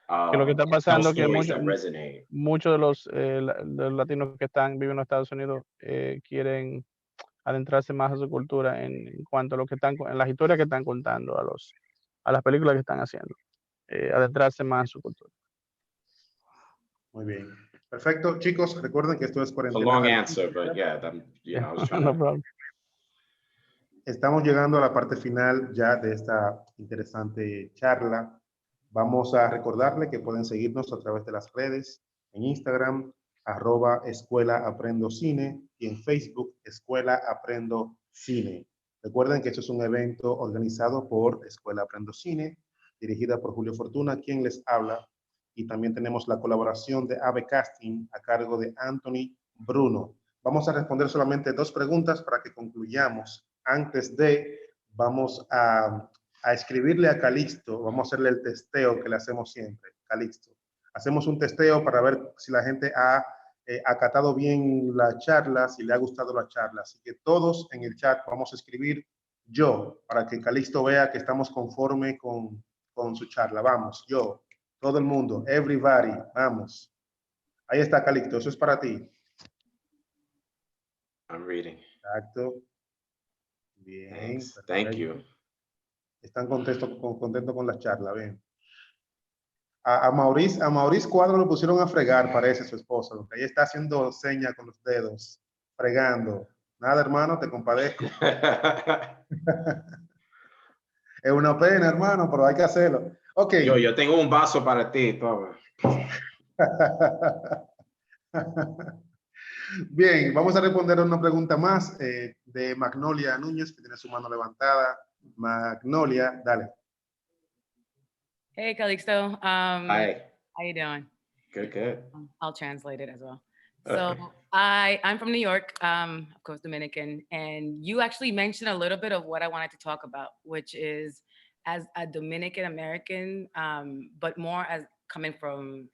Que lo que está Tell pasando es que stories that resonate. muchos de los latinos que están viviendo en Estados Unidos quieren adentrarse más a su cultura en cuanto a lo que están, en las historias que están contando, a las películas que están haciendo, adentrarse más en su cultura. Muy bien. Perfecto, chicos, recuerden que esto es It's a cuarentena. long answer, but yeah, I was trying No to. problem. Estamos llegando a la parte final ya de esta interesante charla. Vamos a recordarle que pueden seguirnos a través de las redes, en Instagram, @Escuela Aprendo Cine, y en Facebook, Escuela Aprendo Cine. Recuerden que esto es un evento organizado por Escuela Aprendo Cine, dirigida por Julio Fortuna, quien les habla, y también tenemos la colaboración de AVE Casting a cargo de Anthony Bruno. Vamos a responder solamente 2 preguntas para que concluyamos. Antes de, vamos a escribirle a Calixto, vamos a hacerle el testeo que le hacemos siempre. Calixto, hacemos un testeo para ver si la gente ha acatado bien la charla, si le ha gustado la charla. Así que todos en el chat vamos a escribir yo, para que Calixto vea que estamos conforme con su charla. Vamos, yo, todo el mundo, everybody, vamos. Ahí está, Calixto, eso es para ti. I'm reading. Exacto. Bien. Thanks. Perfecto. Thank you. Están contentos con la charla, ven. A Maurice Cuadro lo pusieron a fregar, parece su esposa, porque ahí está haciendo señas con los dedos, fregando. Nada, hermano, te compadezco. Es una pena, hermano, pero hay que hacerlo. Ok. Yo tengo un vaso para ti, toma. Bien, vamos a responder a una pregunta más de Magnolia Núñez, que tiene su mano levantada. Magnolia, dale. Hey, Calixto. Hi. How you doing? Good. I'll translate it as well. Okay. So I'm from New York, of course, Dominican, and you actually mentioned a little bit of what I wanted to talk about, which is as a Dominican American, but more as coming from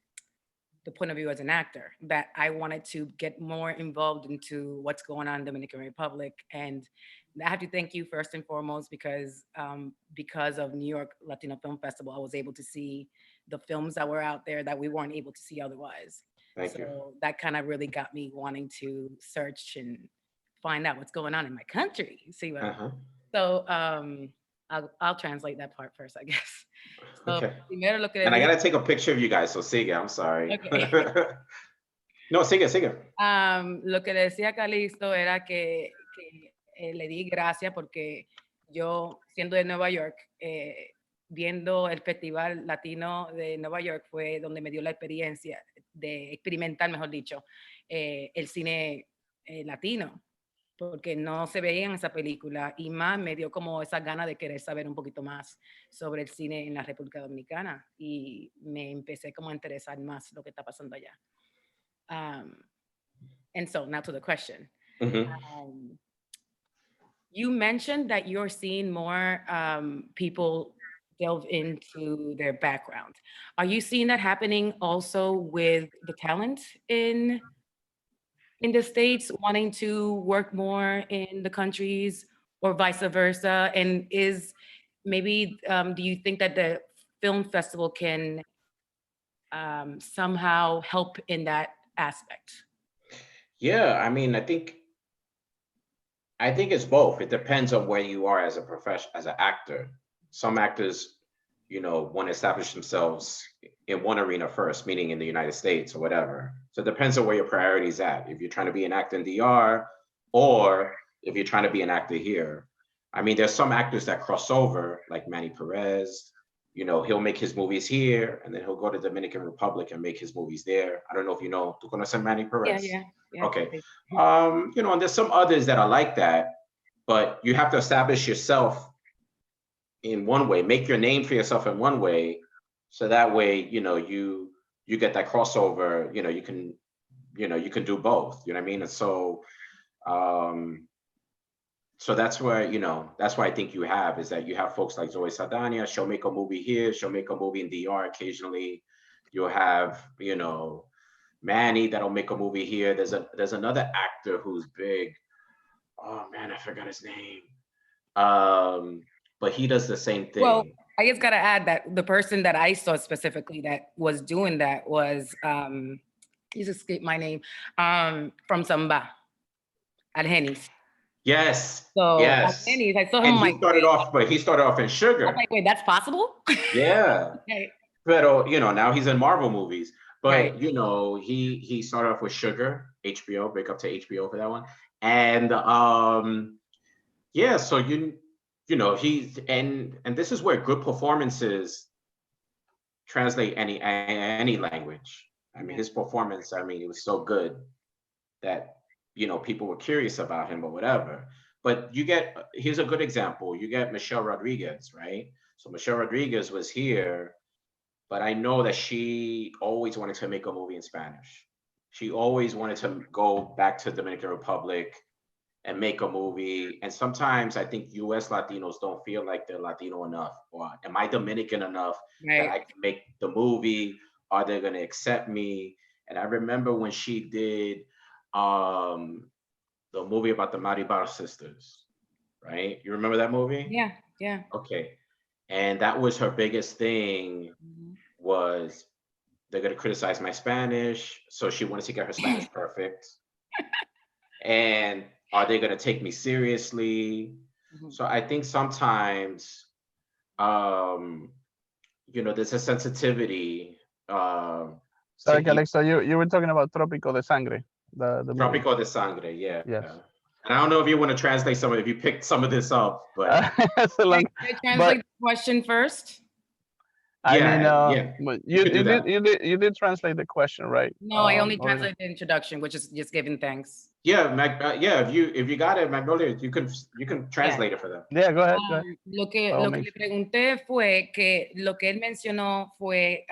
the point of view as an actor, that I wanted to get more involved into what's going on in Dominican Republic. And I have to thank you first and foremost because of New York Latino Film Festival, I was able to see the films that were out there that we weren't able to see otherwise. Thank you. So that kind of really got me wanting to search and find out what's going on in my country. See what? So I'll translate that part first, I guess. So, Okay. primero lo que And I gotta take a picture of you guys, so sigue, I'm sorry. Okay. No, sigue. Lo que decía Calixto era que le di gracias porque yo, siendo de Nueva York, viendo el Festival Latino de Nueva York fue donde me dio la experiencia de experimentar, mejor dicho, el cine latino, porque no se veía en esa película y más me dio como esa gana de querer saber un poquito más sobre el cine en la República Dominicana y me empecé como a interesar más lo que está pasando allá. And so now to the question. You mentioned that you're seeing more people delve into their background. Are you seeing that happening also with the talent in the States wanting to work more in the countries or vice versa? And is maybe, do you think that the film festival can somehow help in that aspect? Yeah, I mean, I think it's both. It depends on where you are as a profession, as an actor. Some actors, want to establish themselves in one arena first, meaning in the United States or whatever. So it depends on where your priority is at. If you're trying to be an actor in DR, or if you're trying to be an actor here. I mean, there's some actors that cross over, like Manny Perez. He'll make his movies here, and then he'll go to Dominican Republic and make his movies there. I don't know if you know, ¿tú conoces Manny Perez? Yeah. Okay. And there's some others that are like that, but you have to establish yourself in one way, make your name for yourself in one way, so that way, you get that crossover, you can do both, you know what I mean? And so, so that's where, you know, that's why I think you have, is that you have folks like Zoe Saldana. She'll make a movie here. She'll make a movie in DR occasionally. You'll have, you know, Manny that'll make a movie here. There's another actor who's big. Oh man, I forgot his name. But he does the same thing. Well, I just gotta add that the person that I saw specifically that was doing that was he's escaped my name, from Samba, Argenis. Yes. So yes. Argenis, I saw him. And he started off in Sugar. I was like, wait, that's possible? Yeah. Okay. But you know, now he's in Marvel movies. But Right. you know, he started off with Sugar, HBO, big up to HBO for that one. And yeah, so you know, he's and this is where good performances translate any language. I mean, his performance, I mean, it was so good that, you know, people were curious about him or whatever. But here's a good example. You get Michelle Rodriguez, right? So Michelle Rodriguez was here, but I know that she always wanted to make a movie in Spanish. She always wanted to go back to Dominican Republic and make a movie. And sometimes I think US Latinos don't feel like they're Latino enough, or am I Dominican enough that I can make the movie? Are they gonna accept me? And I remember when she did the movie about the Maribar sisters, right? You remember that movie? Yeah, yeah. Okay. And that was her biggest thing, was they're gonna criticize my Spanish. So she wanted to get her Spanish perfect. And are they gonna take me seriously? So I think sometimes, you know, there's a sensitivity. Sorry, Calixto, you were talking about Trópico de Sangre. The Trópico de Sangre, yeah. Yes. And I don't know if you want to translate if you picked some of this up, but Can I translate the question first? I yeah. But you did translate the question, right? No, I only translated the introduction, which is just giving thanks. Yeah, if you got it, Magnolia, you can translate it for them. Yeah, go ahead. Lo que le pregunté fue que lo que él mencionó fue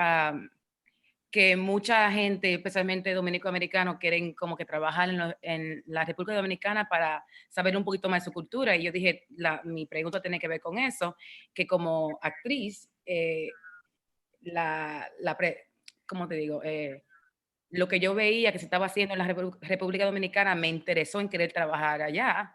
que mucha gente, especialmente dominico-americanos, quieren como que trabajar en la República Dominicana para saber un poquito más de su cultura. Y yo dije, mi pregunta tiene que ver con eso, que como actriz, ¿cómo te digo? Lo que yo veía que se estaba haciendo en la República Dominicana me interesó en querer trabajar allá.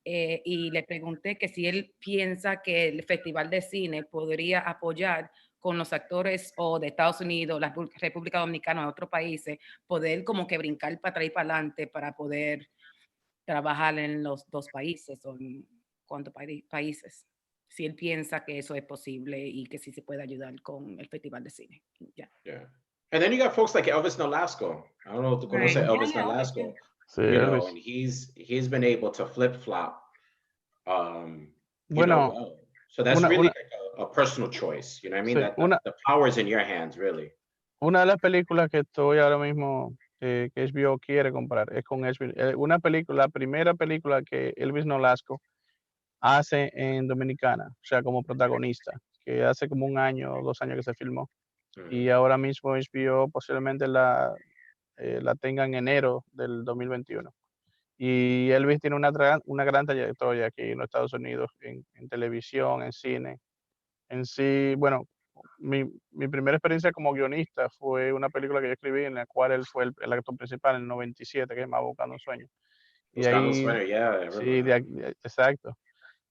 Y le pregunté que si él piensa que el Festival de Cine podría apoyar con los actores o de Estados Unidos, la República Dominicana, de otros países, poder como que brincar para atrás y para adelante para poder trabajar en los dos países o en cuántos países. Si él piensa que eso es posible y que sí se puede ayudar con el Festival de Cine. Yeah. And then you got folks like Elvis Nolasco. I don't know if tú conoces Elvis Nolasco. You know, and he's been able to flip-flop. So that's really like a personal choice, you know what I mean? That the power is in your hands, really. Una de las películas que estoy ahora mismo que HBO quiere comprar es con HBO. La primera película que Elvis Nolasco hace en Dominicana, o sea, como protagonista, que hace como 1 año o 2 años que se filmó. Y ahora mismo HBO posiblemente la tenga en enero del 2021. Y Elvis tiene una gran trayectoria aquí en los Estados Unidos, en televisión, en cine. En sí, bueno, mi primera experiencia como guionista fue una película que yo escribí en la cual él fue el actor principal en el 97, que se llama Buscando un Sueño. Buscando un Sueño, sí, exacto.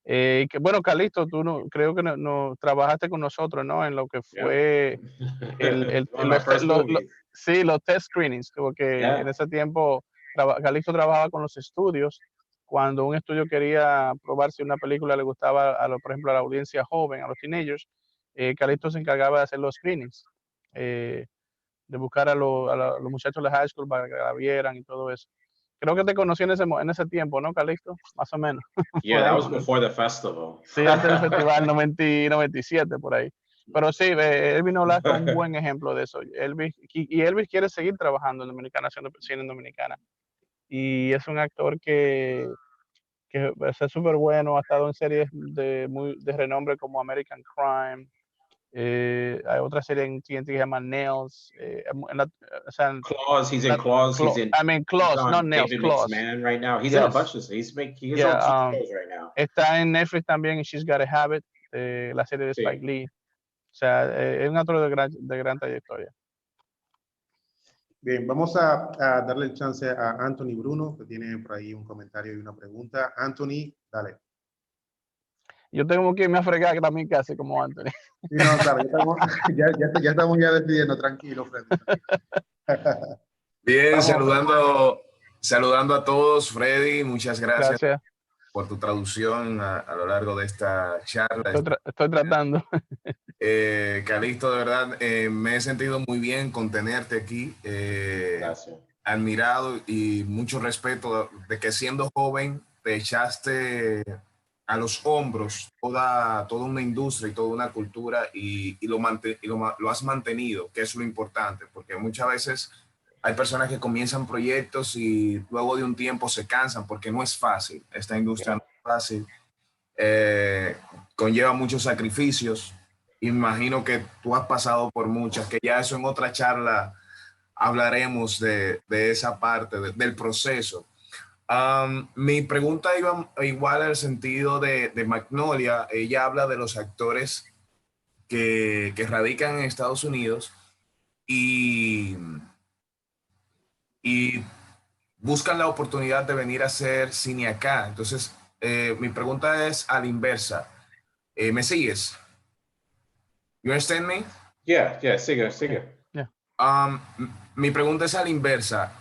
Que, bueno, Calixto, tú creo que no trabajaste con nosotros, ¿no? En lo que fue los test screenings, porque en ese tiempo Calixto trabajaba con los estudios. Cuando un estudio quería probar si una película le gustaba, por ejemplo, a la audiencia joven, a los teenagers, Calixto se encargaba de hacer los screenings, de buscar a los muchachos de high school para que la vieran y todo eso. Creo que te conocí en ese tiempo, ¿no, Calixto? Más o menos. Yeah, that was before the festival. Sí, antes del festival 97, por ahí. Pero sí, Elvis Nolasco es un buen ejemplo de eso. Elvis quiere seguir trabajando en Dominicana, haciendo cine en Dominicana. Y es un actor que es súper bueno, ha estado en series de renombre como American Crime, Hay otra serie en TNT que se llama Nails. O sea, Claws, he's in Claws. He's in. I mean, Claws, he's not on Nails, David Makes Claws. Man right now. He's in a Yes. bunch of stuff. He's on Yeah, two shows right now. está en Netflix también, She's Got a Habit, la serie de Sí. Spike Lee. O sea, es un actor de gran trayectoria. Bien, vamos a darle el chance a Anthony Bruno, que tiene por ahí un comentario y una pregunta. Anthony, dale. Yo tengo que irme a fregar también casi como Anthony. Sí, no, claro, ya estamos despidiendo, tranquilo, Freddy. Bien, Vamos. saludando a todos, Freddy, muchas gracias Gracias. por tu traducción a lo largo de esta charla. Estoy tratando. Calixto, de verdad, me he sentido muy bien con tenerte aquí. Gracias. Admirado y mucho respeto de que siendo joven te echaste a los hombros toda una industria y toda una cultura y lo has mantenido, que es lo importante, porque muchas veces hay personas que comienzan proyectos y luego de un tiempo se cansan porque no es fácil. Esta industria no es fácil, conlleva muchos sacrificios. Imagino que tú has pasado por muchas, que ya eso en otra charla hablaremos de esa parte, del proceso. Mi pregunta iba igual al sentido de Magnolia. Ella habla de los actores que radican en Estados Unidos y buscan la oportunidad de venir a hacer cine acá. Entonces, mi pregunta es a la inversa. ¿Me sigues? You understand me? Yeah, sigue. Yeah. Mi pregunta es a la inversa.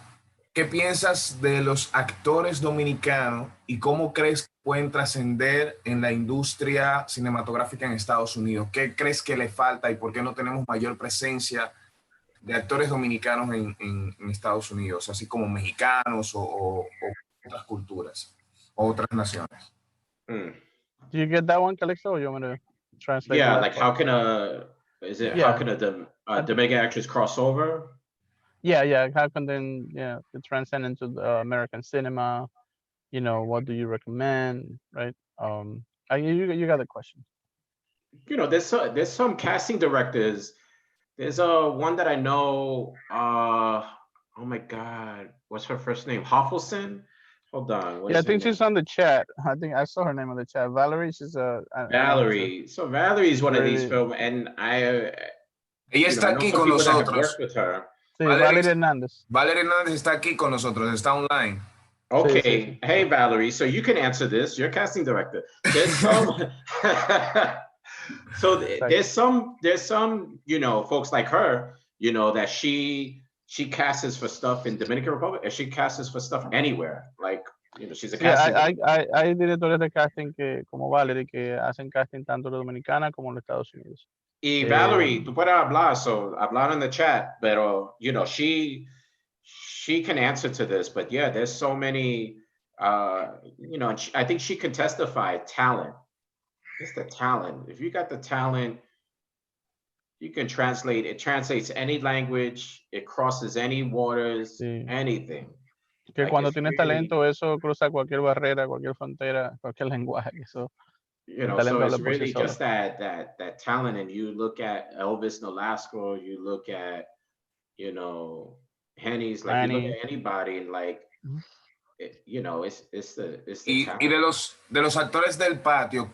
¿Qué piensas de los actores dominicanos y cómo crees que pueden trascender en la industria cinematográfica en Estados Unidos? ¿Qué crees que le falta y por qué no tenemos mayor presencia de actores dominicanos en Estados Unidos, así como mexicanos o otras culturas o otras naciones? Do you get that one, Calixto, or you want me to translate? Yeah, like how can a Dominican actress cross over? Yeah. How can then to transcend into the American cinema? You know, what do you recommend, right? You got the question. You know, there's some casting directors. There's one that I know. Oh my God, what's her first name? Hoffelson. Hold on. I think she's on the chat. I think I saw her name on the chat. Valerie. She's Valerie. So Valerie is one of these films, and ella está aquí con nosotros. Sí, Valerie Hernández. Valerie Hernández está aquí con nosotros, está online. Okay. Sí. Hey, Valerie. So you can answer this. You're a casting director. There's some. So there's some, you know, folks like her, you know, that she casts for stuff in Dominican Republic, and she casts for stuff anywhere. Like, you know, she's a casting. Hay directores de casting que, como Valerie, que hacen casting tanto en Dominicana como en los Estados Unidos. Y Valerie, tú puedes hablar, so hablar in the chat, pero, you know, she can answer to this, but yeah, there's so many, you know, I think she can testify talent. It's the talent. If you got the talent, you can translate. It translates any language. It crosses any waters, anything. Que cuando tienes talento, eso cruza cualquier barrera, cualquier frontera, cualquier lenguaje. Eso, you know, so it's really just that talent. And you look at Elvis Nolasco, you look at, you know, Henny's, like you look at anybody, and like, you know, it's the talent. Y de los actores del patio,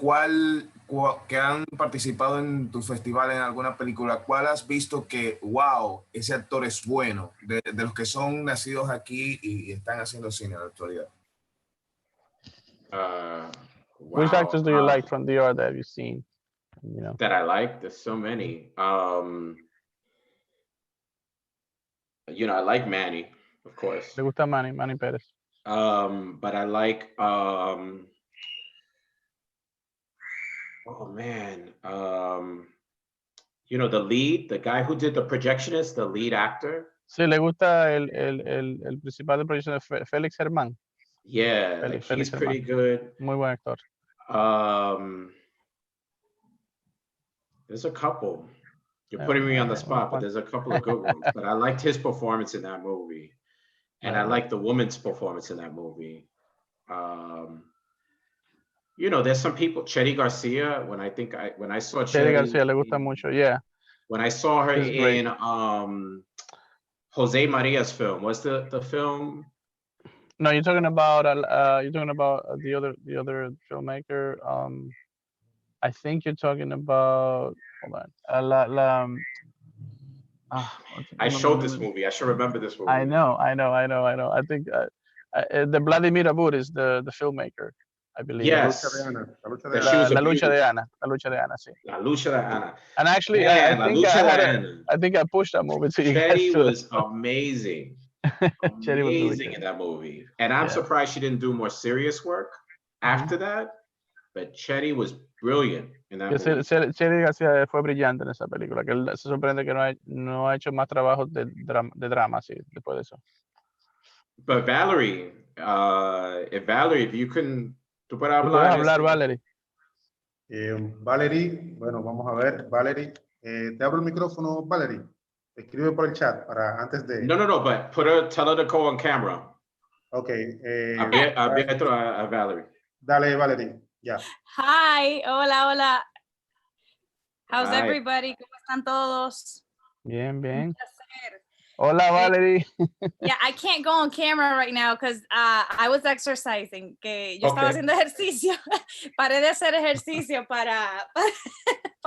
que han participado en tu festival en alguna película, ¿cuál has visto que, wow, ese actor es bueno? De los que son nacidos aquí y están haciendo cine en la actualidad. Wow. Which actors do you like from DR that you've seen? You know, that I like. There's so many. You know, I like Manny, of course. ¿Te gusta Manny Pérez? But I like oh man, you know, the guy who did The Projectionist, the lead actor. Sí, le gusta el principal de proyección de Félix Germán. Yeah, like he's pretty good. Muy buen actor. There's a couple. You're putting me on the spot, but there's a couple of good ones. But I liked his performance in that movie. And I like the woman's performance in that movie. you know, there's some people, Cherry Garcia, when I saw Cherry Garcia le gusta mucho, yeah. When I saw her She's great. in Jose Maria's film, what's the film? No, you're talking about the other filmmaker. I think you're talking about, hold on. I showed this movie. I should remember this movie. I know. I think the Vladimir Abud is the filmmaker, I believe. Yes. La Lucha de Ana, sí. La Lucha de Ana. And actually, Man, I think I pushed that movie to you guys. Chetty was amazing. Chetty was really Amazing in that movie. And I'm surprised she didn't do more serious work after that. But Chetty was brilliant in that movie. Cherry García fue brillante en esa película, que él se sorprende que no ha hecho más trabajos de drama así después de eso. But Valerie, if you can, tú puedes hablar. Valerie. Valerie, bueno, vamos a ver, Valerie, te abro el micrófono, Valerie. Escribe por el chat para antes de. No, but tell her to call on camera. Okay. Abierto a Valerie. Dale, Valerie. Yeah. Hi, hola. How's Hi. everybody? ¿Cómo están todos? Bien. Hola, Valerie. Yeah, I can't go on camera right now because I was exercising. Que yo estaba haciendo ejercicio. Paré de hacer ejercicio para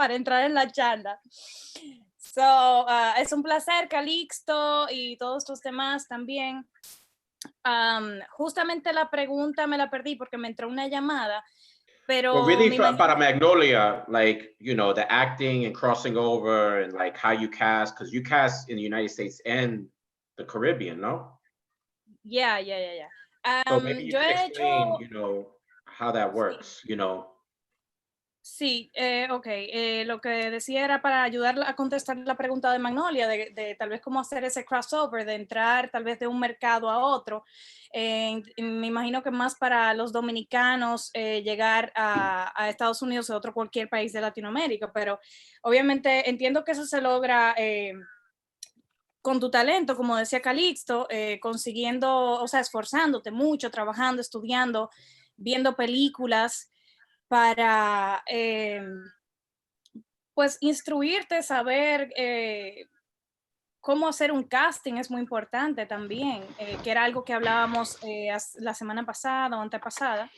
entrar en la charla. So, es un placer, Calixto y todos los demás también. Justamente la pregunta me la perdí porque me entró una llamada. Pero well, really para Magnolia, like, you know, the acting and crossing over and like how you cast, because you cast in the United States and the Caribbean, no? Yeah. So maybe you can explain, you know, how that works, you know. Sí, ok. Lo que decía era para ayudar a contestar la pregunta de Magnolia, de tal vez cómo hacer ese crossover, de entrar tal vez de un mercado a otro. Me imagino que más para los dominicanos llegar a Estados Unidos o otro cualquier país de Latinoamérica, pero obviamente entiendo que eso se logra con tu talento, como decía Calixto, consiguiendo, o sea, esforzándote mucho, trabajando, estudiando, viendo películas, para pues instruirte, saber cómo hacer un casting es muy importante también, que era algo que hablábamos la semana pasada o antepasada,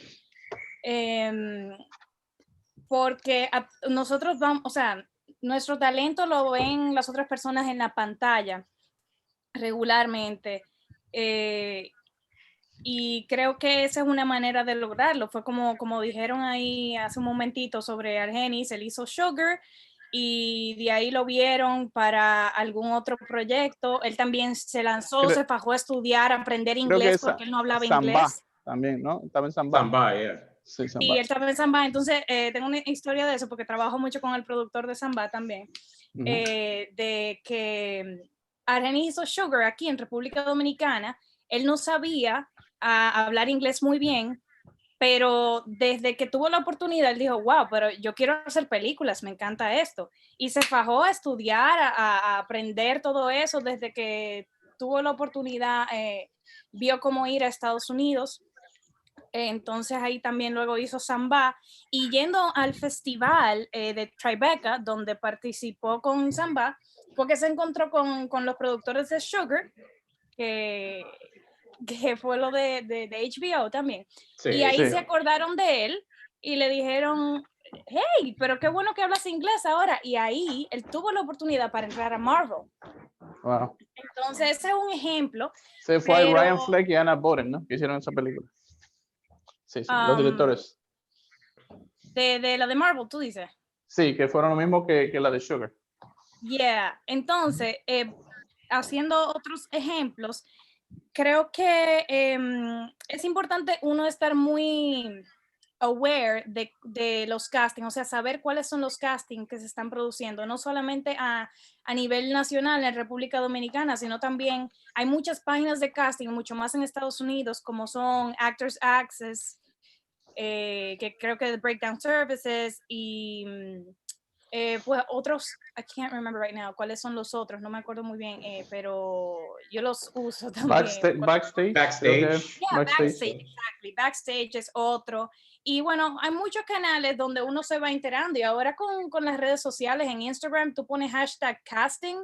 porque nosotros vamos, o sea, nuestro talento lo ven las otras personas en la pantalla regularmente, y creo que esa es una manera de lograrlo. Fue como dijeron ahí hace un momentito sobre Argenis, él hizo Sugar y de ahí lo vieron para algún otro proyecto. Él también se lanzó, se fajó a estudiar, a aprender inglés porque él no hablaba inglés. También, ¿no? Estaba en Zambá. Zambá, yeah. Sí, Zambá. Y él estaba en Zambá. Entonces, tengo una historia de eso porque trabajo mucho con el productor de Zambá también. De que Argenis hizo Sugar aquí en República Dominicana. Él no sabía hablar inglés muy bien, pero desde que tuvo la oportunidad, él dijo, wow, pero yo quiero hacer películas, me encanta esto. Y se fajó a estudiar, a aprender todo eso desde que tuvo la oportunidad, vio cómo ir a Estados Unidos. Entonces ahí también luego hizo Zambá y yendo al festival de Tribeca, donde participó con Zambá, porque se encontró con los productores de Sugar, que fue lo de HBO también. Sí, y ahí se acordaron de él y le dijeron, hey, pero qué bueno que hablas inglés ahora. Y ahí él tuvo la oportunidad para entrar a Marvel. Wow. Entonces ese es un ejemplo. Se fue Ryan Fleck y Anna Boden, ¿no? Que hicieron esa película. Sí, los directores. De la de Marvel, tú dices. Sí, que fueron lo mismo que la de Sugar. Yeah, entonces, haciendo otros ejemplos, creo que es importante uno estar muy aware de los castings, o sea, saber cuáles son los castings que se están produciendo, no solamente a nivel nacional en República Dominicana, sino también hay muchas páginas de casting, mucho más en Estados Unidos, como son Actors Access, que creo que es Breakdown Services, y pues otros, I can't remember right now, cuáles son los otros, no me acuerdo muy bien, pero yo los uso también. Backstage. Yeah, Backstage, exactly. Backstage es otro. Y bueno, hay muchos canales donde uno se va enterando y ahora con las redes sociales, en Instagram, tú pones hashtag casting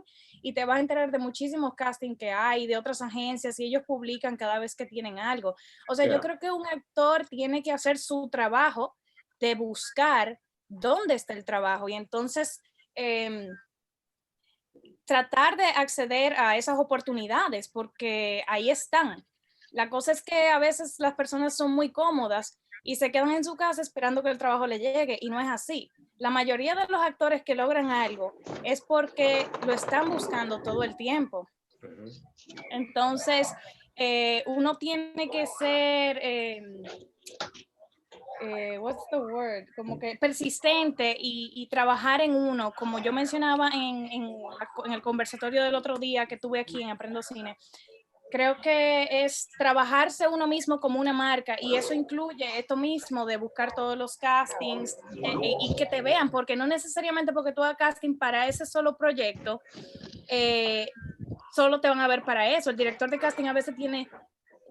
y te vas a enterar de muchísimos castings que hay, de otras agencias y ellos publican cada vez que tienen algo. O sea, yo creo que un actor tiene que hacer su trabajo de buscar dónde está el trabajo y entonces tratar de acceder a esas oportunidades porque ahí están. La cosa es que a veces las personas son muy cómodas y se quedan en su casa esperando que el trabajo le llegue y no es así. La mayoría de los actores que logran algo es porque lo están buscando todo el tiempo. Entonces, uno tiene que ser, what's the word? Como que persistente y trabajar en uno, como yo mencionaba en el conversatorio del otro día que tuve aquí en Aprendo Cine. Creo que es trabajarse uno mismo como una marca y eso incluye esto mismo de buscar todos los castings y que te vean, porque no necesariamente porque tú hagas casting para ese solo proyecto, solo te van a ver para eso. El director de casting a veces tiene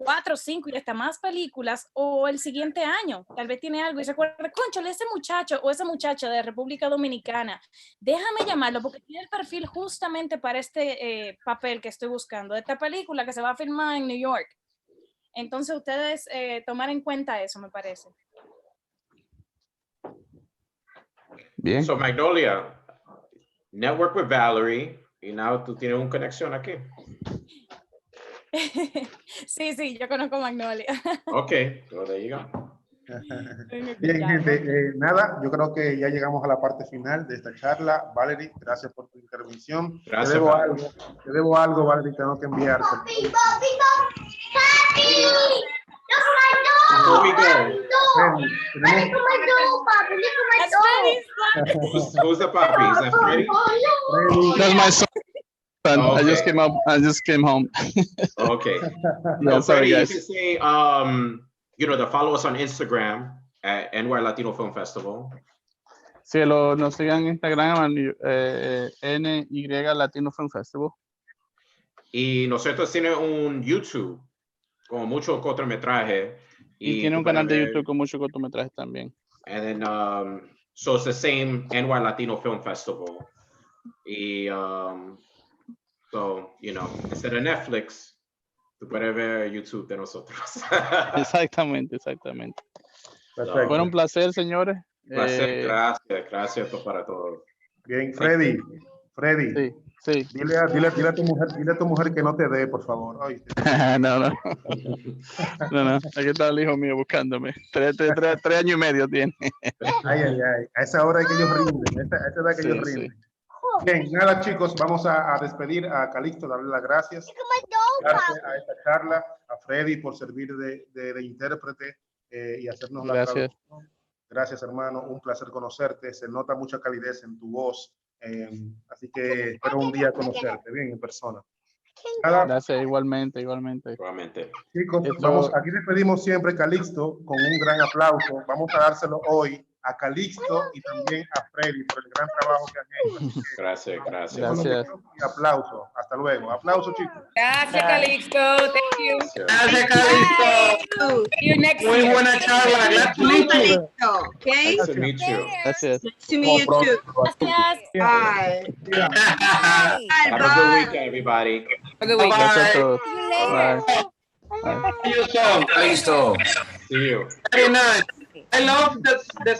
4, 5 y hasta más películas o el siguiente año tal vez tiene algo y se acuerda, cónchale, ese muchacho o esa muchacha de República Dominicana, déjame llamarlo porque tiene el perfil justamente para este papel que estoy buscando, de esta película que se va a filmar en New York. Entonces ustedes tomar en cuenta eso, me parece. Bien. So Magnolia, network with Valerie y now tú tienes una conexión aquí. Sí, yo conozco Magnolia. Ok, well, there you go. Bien, gente, nada, yo creo que ya llegamos a la parte final de esta charla. Valerie, gracias por tu intervención. Gracias, te debo algo, Valerie, tengo que enviarte. Who's the puppy? Is that Freddy? That's my son. Okay. I just came home. Okay. Yeah, So sorry, Freddy, you guys. can say, to follow us on Instagram at NY Latino Film Festival. Sí, nos sigan en Instagram, NY Latino Film Festival. Y nosotros tenemos un YouTube con mucho cortometraje. Y tiene un canal de YouTube con mucho cortometraje también. And then, so it's the same NY Latino Film Festival. Y, so, instead of Netflix, tú puedes ver YouTube de nosotros. Exactamente. Perfecto. Fue un placer, señores. Placer, gracias para todos. Bien, Freddy. Sí. Dile a tu mujer que no te dé, por favor. Ay, No. Aquí está el hijo mío buscándome. 3 años y medio tiene. Ay. A esa hora es que ellos rinden. A esa edad que ellos rinden. Bien, nada, chicos, vamos a despedir a Calixto, darle las gracias. Gracias a esta charla, a Freddy por servir de intérprete y hacernos la traducción. Gracias, hermano. Un placer conocerte. Se nota mucha calidez en tu voz. Así que espero un día conocerte bien en persona. Nada. Gracias, igualmente. Chicos, aquí despedimos siempre Calixto con un gran aplauso. Vamos a dárselo hoy a Calixto y también a Freddy por el gran trabajo que han hecho. Gracias. Y aplauso. Hasta luego. Aplauso, chicos. Gracias, Calixto. Thank you. Gracias, Calixto. See you next Muy year. buena charla. Glad to meet you. Okay. Nice to meet you. Gracias. Nice to meet you too. Gracias. Bye. Have a good weekend, everybody. Have a good week. Gracias a todos. Bye. Bye. See you soon. Listo. See you. Very nice. I love the